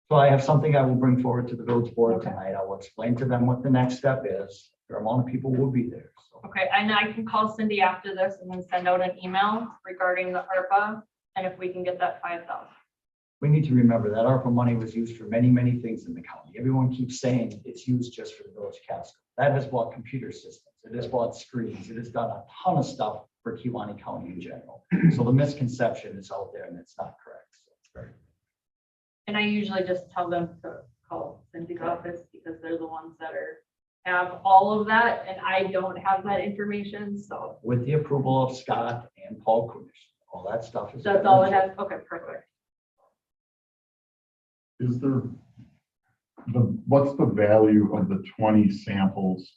so I have something I will bring forward to the village board Okay. tonight. I will explain to them what the next step is. Their amount of people will be there. So Okay, and I can call Cindy after this and then send out an email regarding the ARPA, and if we can get that 5,000. we need to remember that ARPA money was used for many, many things in the county. Everyone keeps saying it's used just for the village of Casco. That has bought computer systems. It has bought screens. It has done a ton of stuff for Kiwanee County in general. So the misconception is out there and it's not correct. So, And I usually just tell them to call Cindy's office because they're the ones that have all of that, and I don't have that information, so with the approval of Scott and Paul Kunish, all that stuff is. that's all it has. Okay, perfect. is there, what's the value of the 20 samples,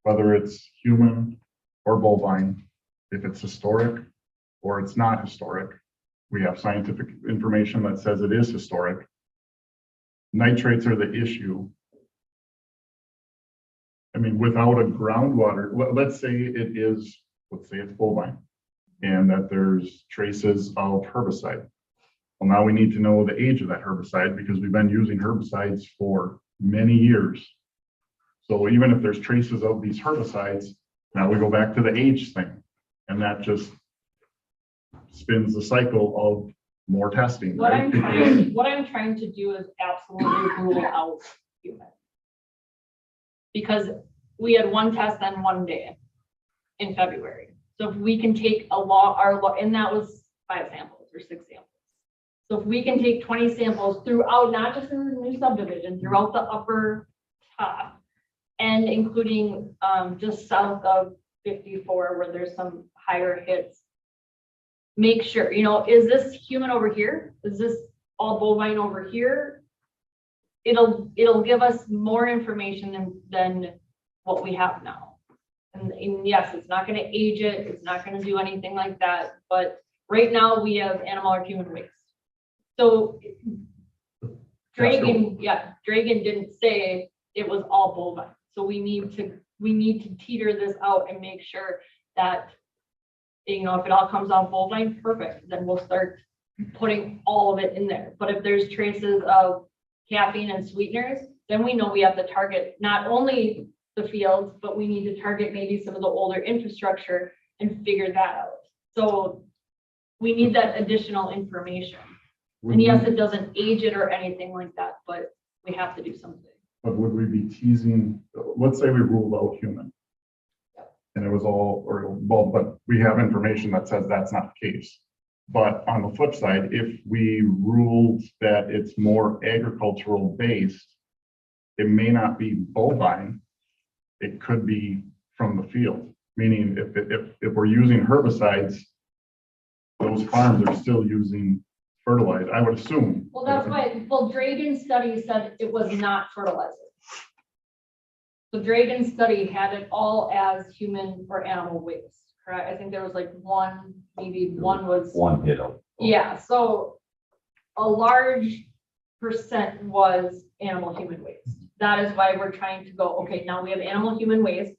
whether it's human or bovine, if it's historic or it's not historic. We have scientific information that says it is historic. Nitrates are the issue. I mean, without a groundwater, let's say it is, let's say it's bovine, and that there's traces of herbicide. Well, now we need to know the age of that herbicide because we've been using herbicides for many years. So even if there's traces of these herbicides, now we go back to the age thing, and that just spins the cycle of more testing. What right? I'm trying to do is absolutely rule out human. Because we had one test on one day in February. So if we can take and that was 5 samples or 6 samples. So if we can take 20 samples throughout, not just in the new subdivision, throughout the upper top, and including just south of 54 where there's some higher hits, make sure, is this human over here? Is this all bovine over here? It'll give us more information than what we have now. And yes, it's not going to age it. It's not going to do anything like that. But right now we have animal or human waste. So Dragon didn't say it was all bovine. So we need to teeter this out and make sure that, if it all comes off bovine, perfect. Then we'll start putting all of it in there. But if there's traces of caffeine and sweeteners, then we know we have to target not only the fields, but we need to target maybe some of the older infrastructure and figure that out. So we need that additional information. And yes, it doesn't age it or anything like that, but we have to do something. But would we be teasing, let's say we ruled out human. And it was but we have information that says that's not the case. But on the flip side, if we ruled that it's more agricultural based, it may not be bovine, it could be from the field. Meaning if we're using herbicides, those farms are still using fertilizer, I would assume. Well, that's why, Dragon's study said it was not fertilizer. So Dragon's study had it all as human or animal waste, correct? I think there was like one was. One hit up. Yeah, so a large percent was animal human waste. That is why we're trying to go, okay, now we have animal human waste.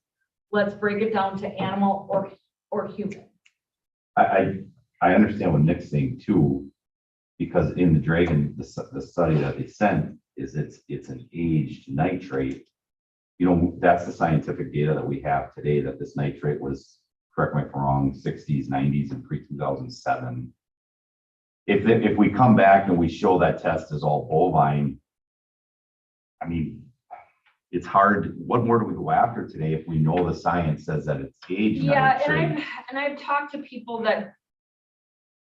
Let's break it down to animal or human. I understand what Nick's saying too, because in the Dragon, the study that they sent is it's an aged nitrate. That's the scientific data that we have today, that this nitrate was, correct me if I'm wrong, 60s, 90s and pre-2007. If we come back and we show that test is all bovine, I mean, it's hard. What more do we go after today if we know the science says that it's aged nitrate? Yeah, and I've talked to people that,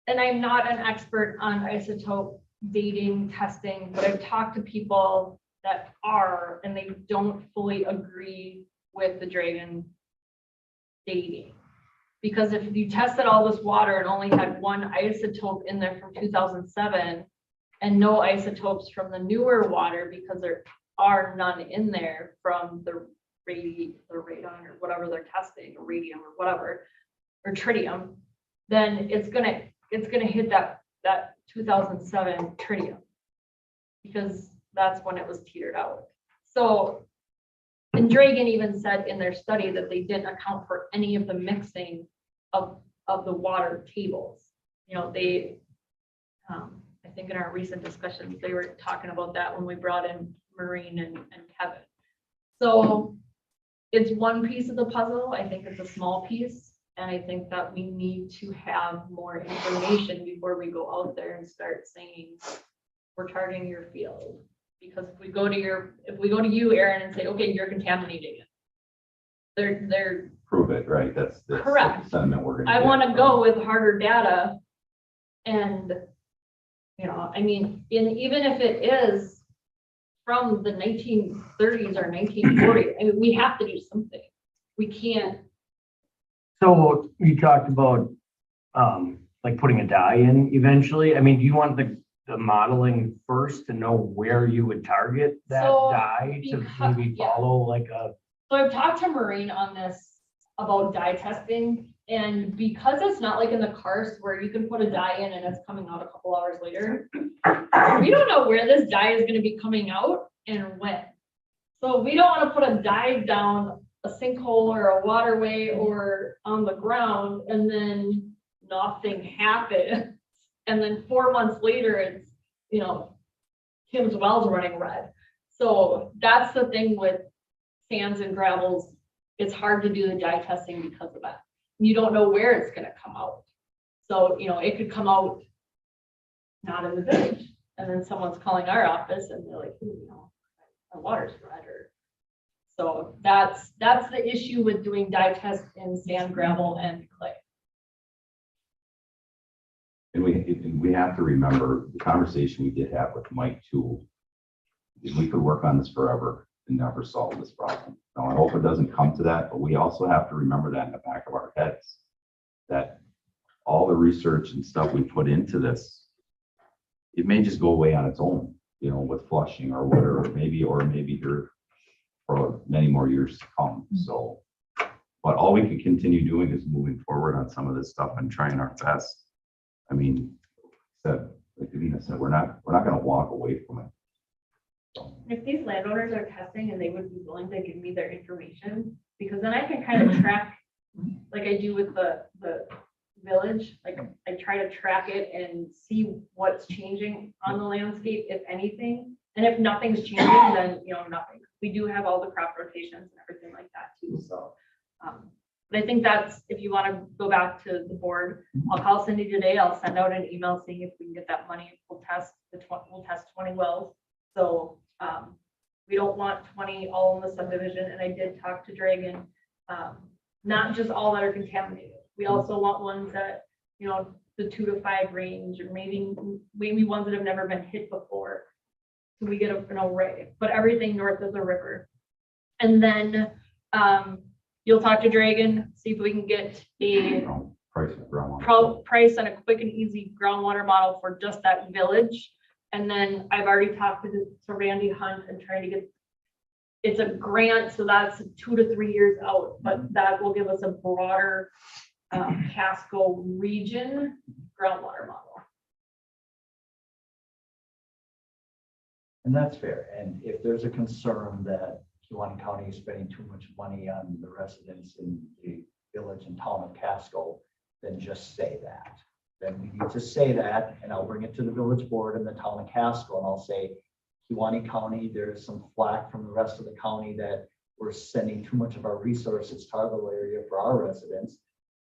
and I'm not an expert on isotope dating testing, but I've talked to people that are, and they don't fully agree with the Dragon dating. Because if you tested all this water and only had one isotope in there from 2007 and no isotopes from the newer water, because there are none in there from the radon or whatever they're testing, or radium or whatever, or tritium, then it's gonna hit that 2007 tritium, because that's when it was teetered out. So, and Dragon even said in their study that they didn't account for any of the mixing of the water tables. They, I think in our recent discussions, they were talking about that when we brought in Maureen and Kevin. So it's one piece of the puzzle. I think it's a small piece. And I think that we need to have more information before we go out there and start saying, we're targeting your field. Because if we go to you, Aaron, and say, okay, you're contaminating it. They're Prove it, right? That's correct. the sentiment we're gonna I get want to from- go with harder data. And, I mean, even if it is from the 1930s or 1940s, I mean, we have to do something. We can't. So you talked about, like putting a dye in eventually. I mean, do you want the modeling first to know where you would target that So, dye to because- maybe yeah. follow like a, So I've talked to Maureen on this about dye testing, And because it's not like in the karst where you can put a dye in and it's coming out a couple hours later, we don't know where this dye is gonna be coming out and when. So we don't wanna put a dye down a sinkhole or a waterway or on the ground and then nothing happens. And then 4 months later, it's, you know, Kim's well's running red. So that's the thing with sands and gravels. It's hard to do the dye testing because of that. You don't know where it's gonna come out. So, you know, it could come out not in the village. And then someone's calling our office and they're like, "Ooh, you know, my water's red," or. So that's the issue with doing dye tests in sand, gravel, and clay. And we have to remember the conversation we did have with Mike too. Is we could work on this forever and never solve this problem. Now, I hope it doesn't come to that, but we also have to remember that in the back of our heads. That all the research and stuff we put into this, it may just go away on its own, you know, with flushing or whatever, or maybe here for many more years to come, so. But all we can continue doing is moving forward on some of this stuff and trying our best. I mean, like Davina said, we're not gonna walk away from it. If these landowners are testing and they would be willing to give me their information, because then I can kind of track, like I do with the village, like I try to track it and see what's changing on the landscape, if anything. And if nothing's changing, then, you know, nothing. We do have all the crop rotations and everything like that too, so. But I think that's, if you want to go back to the board, I'll call Cindy today, I'll send out an email seeing if we can get that money. We'll test 20 wells. So we don't want 20 all in the subdivision, and I did talk to Dragon, not just all that are contaminated. We also want ones that, you know, the 2 to 5 range, or maybe ones that have never been hit before. So we get an array, but everything north of the river. And then you'll talk to Dragon, see if we can get a Price of groundwater. price on a quick and easy groundwater model for just that village. And then I've already talked to Randy Hunt and trying to get, it's a grant, so that's 2 to 3 years out, but that will give us a broader Casco region groundwater model. And that's fair. And if there's a concern that Kewaunee County is spending too much money on the residents in the village and town of Casco, then just say that. Then we need to say that, and I'll bring it to the village board and the town of Casco, and I'll say, Kewaunee County, there's some flack from the rest of the county that we're sending too much of our resources to our little area for our residents.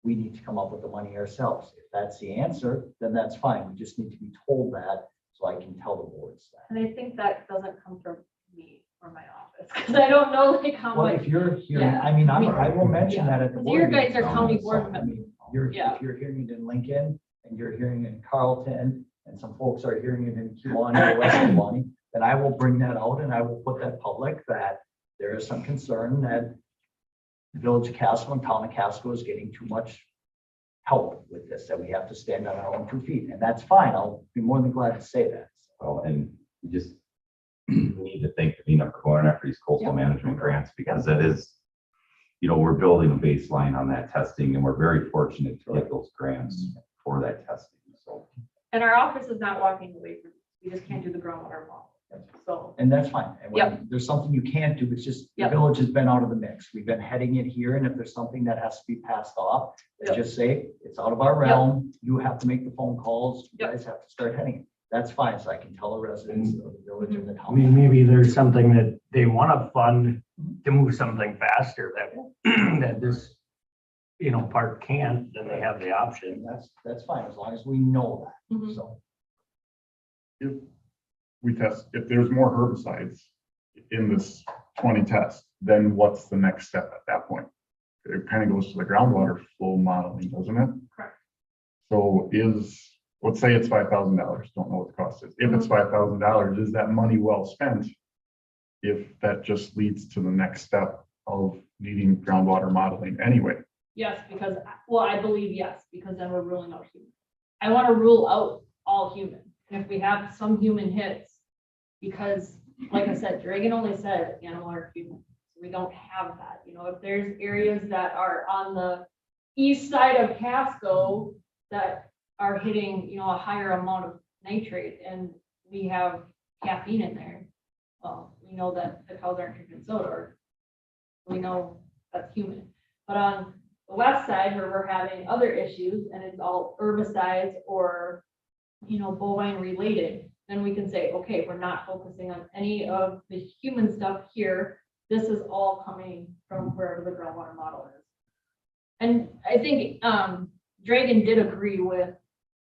We need to come up with the money ourselves. If that's the answer, then that's fine. We just need to be told that so I can tell the boards that. And I think that doesn't come from me or my office, because I don't know like how Well, much. if you're hearing, Yeah. I mean, I will mention that at the board. Your guys are meeting. county So, board I members. mean, Yeah. if you're hearing it in Lincoln and you're hearing it in Carlton and some folks are hearing it in Kewaunee or West Kewaunee, then I will bring that out and I will put that public that there is some concern that the village of Casco and town of Casco is getting too much help with this, that we have to stand on our own 2 feet. And that's fine. I'll be more than glad to say that. Well, and we just we need to thank Davina for going after these coastal management grants, because that is, you know, we're building a baseline on that testing, and we're very fortunate to get those grants for that testing, so. And our office is not walking away from it. We just can't do the groundwater model. So, And that's fine. And when Yep. there's something you can't do, it's just, the Yep. village has been out of the mix. We've been heading it here, and if there's something that has to be passed off, Yep. just say, it's out of our realm. You have to make the phone calls. You Yep. guys have to start heading it. That's fine, so I can tell the residents of the village and the I mean, town. maybe there's something that they want to fund to move something faster that, that this, you know, part can't, then they have the option. And that's fine, as long as we know that, Mhm. so. If we test, if there's more herbicides in this 20 test, then what's the next step at that point? It kind of goes to the groundwater flow modeling, doesn't it? Correct. So let's say it's $5,000, don't know what the cost is. If it's $5,000, is that money well spent? If that just leads to the next step of needing groundwater modeling anyway. yes, because, well, I believe yes, because then we're ruling out human. I want to rule out all human. And if we have some human hits, because like I said, Dragon only said animal or human. We don't have that. You know, if there's areas that are on the east side of Casco that are hitting, you know, a higher amount of nitrate and we have caffeine in there. Well, we know that the cows aren't drinking soda, or we know that's human. But on the west side where we're having other issues and it's all herbicides or, you know, bovine related, then we can say, okay, we're not focusing on any of the human stuff here. This is all coming from wherever the groundwater model is. And I think Dragon did agree with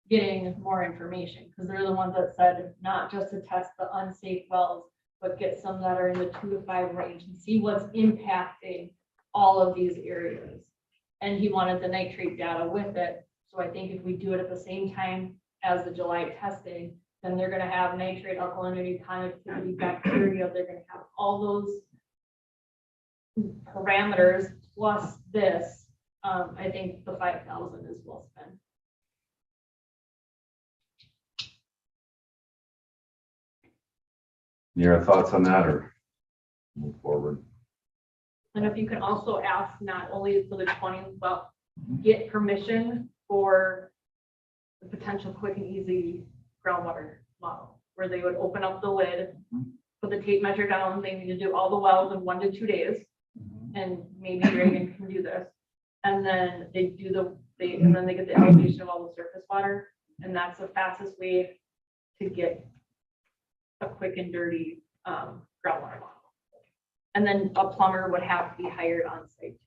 getting more information, because they're the ones that said not just to test the unsafe wells, but get some that are in the 2 to 5 range and see what's impacting all of these areas. And he wanted the nitrate data with it. So I think if we do it at the same time as the July testing, then they're gonna have nitrate, alkalinity, conductivity, bacteria, they're gonna have all those parameters plus this. I think the 5,000 is well spent. Any other thoughts on that or move forward? And if you can also ask not only for the 20, but get permission for the potential quick and easy groundwater model, where they would open up the lid, put the tape measure down, they need to do all the wells in 1 to 2 days. And maybe Dragon can do this. And then they do and then they get the allocation of all the surface water. And that's the fastest way to get a quick and dirty groundwater model. And then a plumber would have to be hired on site.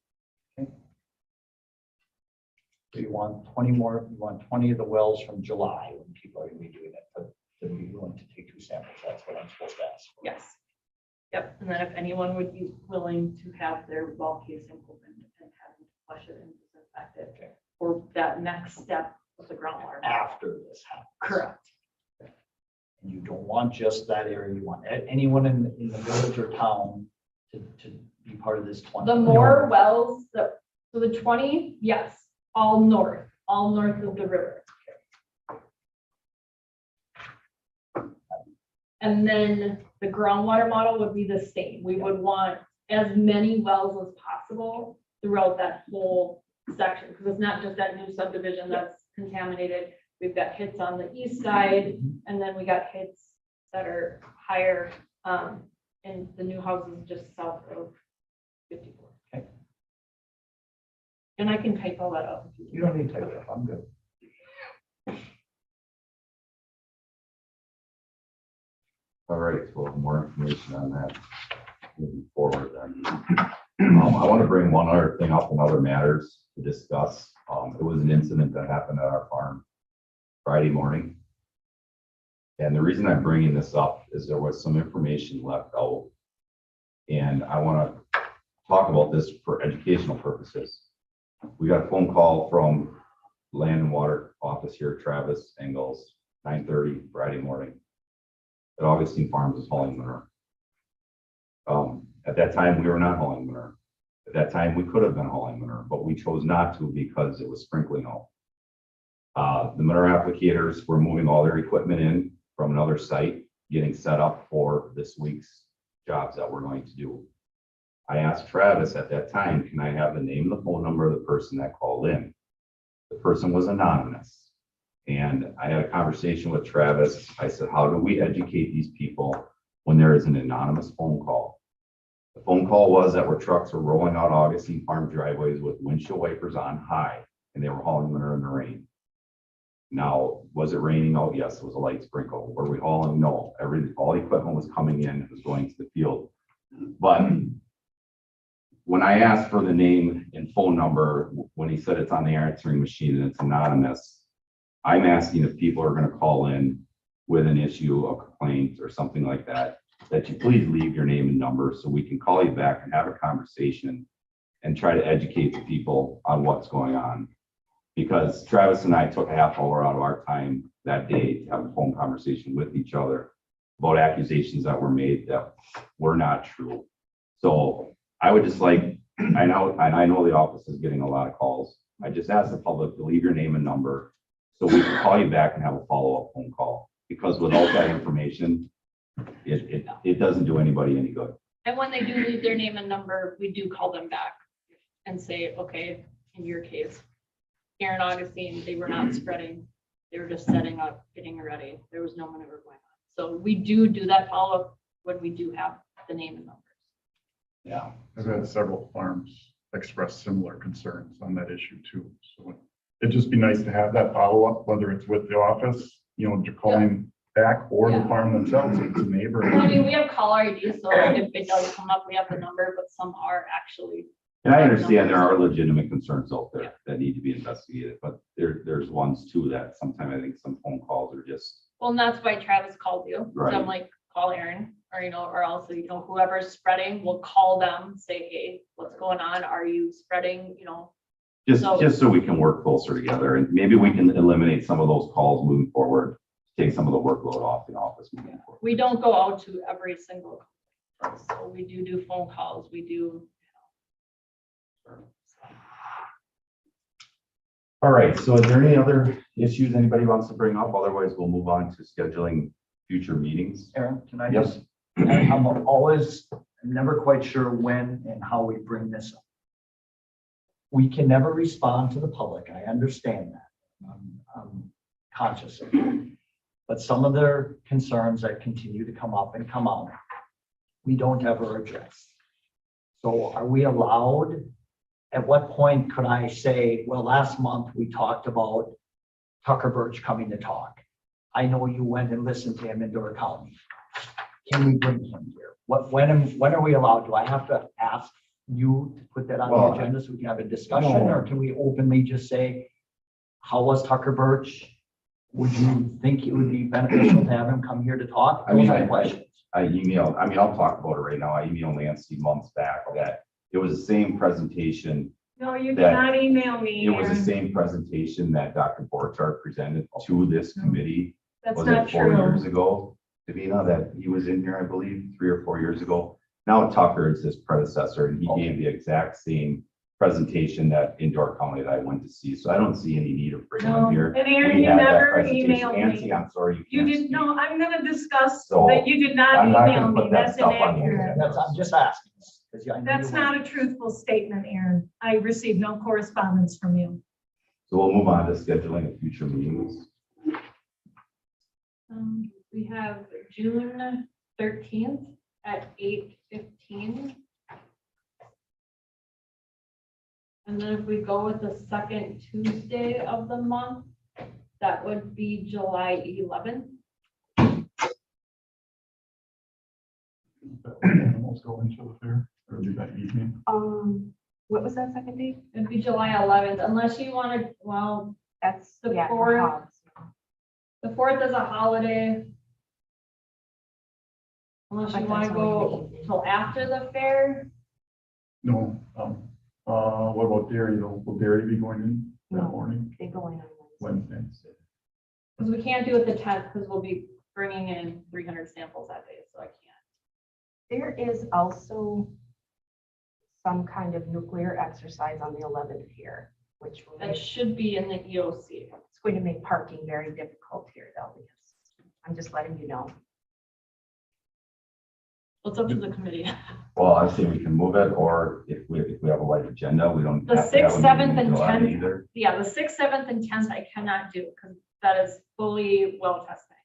So you want 20 more, you want 20 of the wells from July when people are gonna be doing it, but to be willing to take 2 samples, that's what I'm supposed to ask for. Yes. Yep, and then if anyone would be willing to have their well casing opened and have them flush it and disinfect it, Okay. or that next step of the groundwater. After this happens. Correct. And you don't want just that area, you want anyone in the village or town to be part of this 20. The more wells, so the 20, yes, all north of the river. And then the groundwater model would be the same. We would want as many wells as possible throughout that whole section, because it's not just that new subdivision that's contaminated. We've got hits on the east side, and then we got hits that are higher in the new houses just south of 54. Okay. And I can type all that up. You don't need to type it up, I'm good. All right, so we'll have more information on that moving forward then. I want to bring one other thing up in other matters to discuss. It was an incident that happened at our farm Friday morning. And the reason I'm bringing this up is there was some information left out. And I want to talk about this for educational purposes. We got a phone call from Land and Water Office here, Travis Engels, 9:30 Friday morning. At Augustine Farms is hauling manure. At that time, we were not hauling manure. At that time, we could have been hauling manure, but we chose not to because it was sprinkling out. The manure applicators were moving all their equipment in from another site, getting set up for this week's jobs that we're going to do. I asked Travis at that time, can I have the name and the phone number of the person that called in? The person was anonymous. And I had a conversation with Travis. I said, how do we educate these people when there is an anonymous phone call? The phone call was that where trucks were rolling out Augustine Farm driveways with windshield wipers on high, and they were hauling manure in the rain. Now, was it raining out? Yes, it was a light sprinkle. Were we hauling? No. All equipment was coming in, it was going to the field. But when I asked for the name and phone number, when he said it's on the answering machine and it's anonymous, I'm asking if people are going to call in with an issue, a complaint or something like that, that you please leave your name and number so we can call you back and have a conversation and try to educate the people on what's going on. Because Travis and I took a half hour out of our time that day to have a phone conversation with each other about accusations that were made that were not true. So I would just like, I know the office is getting a lot of calls. I just ask the public to leave your name and number so we can call you back and have a follow-up phone call. Because without that information, it doesn't do anybody any good. And when they do leave their name and number, we do call them back and say, okay, in your case, Aaron Augustine, they were not spreading. They were just setting up, getting ready. There was no maneuver going on. So we do that follow-up when we do have the name and numbers. Yeah. I've had several farms express similar concerns on that issue too. So it'd just be nice to have that follow-up, whether it's with the office, you know, calling back or the Yeah. farm themselves, if it's a neighbor. Well, I mean, we have caller ID, so if it does come up, we have the number, but some are actually. And I understand there are legitimate concerns out there that need to be investigated, but there's ones too that sometimes I think some phone calls are just, Well, and that's why Travis called you. So I'm Right. like, call Aaron, or, or also, whoever's spreading, we'll call them, say, hey, what's going on? Are you spreading, So- just so we can work closer together and maybe we can eliminate some of those calls moving forward, take some of the workload off the office moving forward. we don't go out to every single. So we do phone calls, we do. All right, so is there any other issues anybody wants to bring up? Otherwise, we'll move on to scheduling future meetings. Aaron, can I Yep. just, I'm always, I'm never quite sure when and how we bring this up. We can never respond to the public. I understand that. I'm conscious of that. But some of their concerns that continue to come up and come out, we don't ever address. So are we allowed, at what point could I say, well, last month we talked about Tucker Birch coming to talk. I know you went and listened to him in Door County. Can we bring him here? When are we allowed? Do I have to ask you to put that on Well, the agenda so we can have a discussion, or can we openly just say, how was Tucker Birch? Would you think it would be beneficial to have him come here to talk? I mean, Those are the questions. I'll talk about it right now. I emailed Nancy months back that it was the same presentation. No, you did That- not email me, It was the Aaron. same presentation that Dr. Borchardt presented to this committee. That's Was not it 4 years true. ago? Davina, that he was in here, I believe, 3 or 4 years ago. Now Tucker is his predecessor and he gave the exact same presentation that in Door County that I went to see. So I don't see any need of bringing No, him here. and Aaron, We you had that never presentation. emailed Nancy, me. I'm sorry. You can't did, speak. no, I'm gonna discuss So, that you did not I'm not email gonna me. put that That's stuff on the inaccurate. agenda. I'm just asking. 'Cause I know That's you not went- a truthful statement, Aaron. I received no correspondence from you. So we'll move on to scheduling of future meetings. We have June 13th at 8:15. And then if we go with the second Tuesday of the month, that would be July 11th. Animals go into the fair or do that evening. What was that second date? It'd be July 11th, unless you wanted, well, That's, The yeah. fourth. Hobbs. the 4th is a holiday. Unless you But want to that's only go the evening. till after the fair. No, what about dairy though? Will dairy be going in that No. morning, They go in on Wednesday. Wednesday? Because we can't do it the 10th because we'll be bringing in 300 samples that day, so I can't. There is also some kind of nuclear exercise on the 11th here, which will That make, should be in the EOC. it's going to make parking very difficult here though, because I'm just letting you know. It's up to the committee. Well, I say we can move it, or if we have a light agenda, we don't. The have to have a 6th, meeting 7th, and until then 10th. Either. Yeah, the 6th, 7th, and 10th I cannot do because that is fully well tested.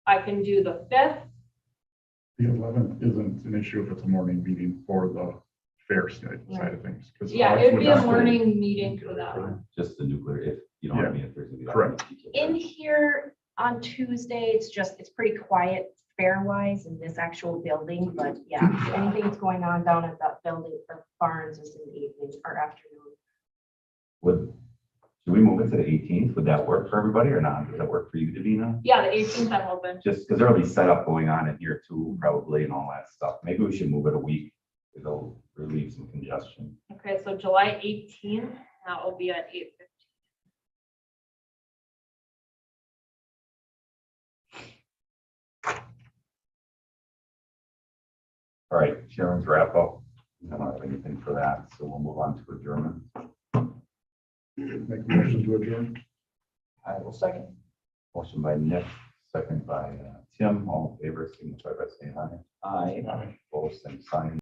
I can do the 5th. The 11th isn't an issue if it's a morning meeting for the fair side of things. 'cause Yeah, Hobbs it'd would be a have to- morning meeting for that one. Just the nuclear, if you know what I mean, if there's. gonna be that Correct. many people In there. here on Tuesday, it's pretty quiet fair-wise in this actual building, but yeah, anything that's going on down at that building or Barnes is in the evening or afternoon. Should we move it to the 18th? Would that work for everybody or not? Does that work for you, Davina? Yeah, the 18th I'm open. Just because there'll be setup going on in here too, probably, and all that stuff. Maybe we should move it a week. It'll relieve some congestion. Okay, so July 18th, that will be at 8:15. All right, Sharon's wrap up. I don't have anything for that, so we'll move on to adjournment. Make a motion to adjourn. I will second. Motion by Nick, second by Tim. All in favor, signify by saying aye. Aye. Aye. Opposed, same sign.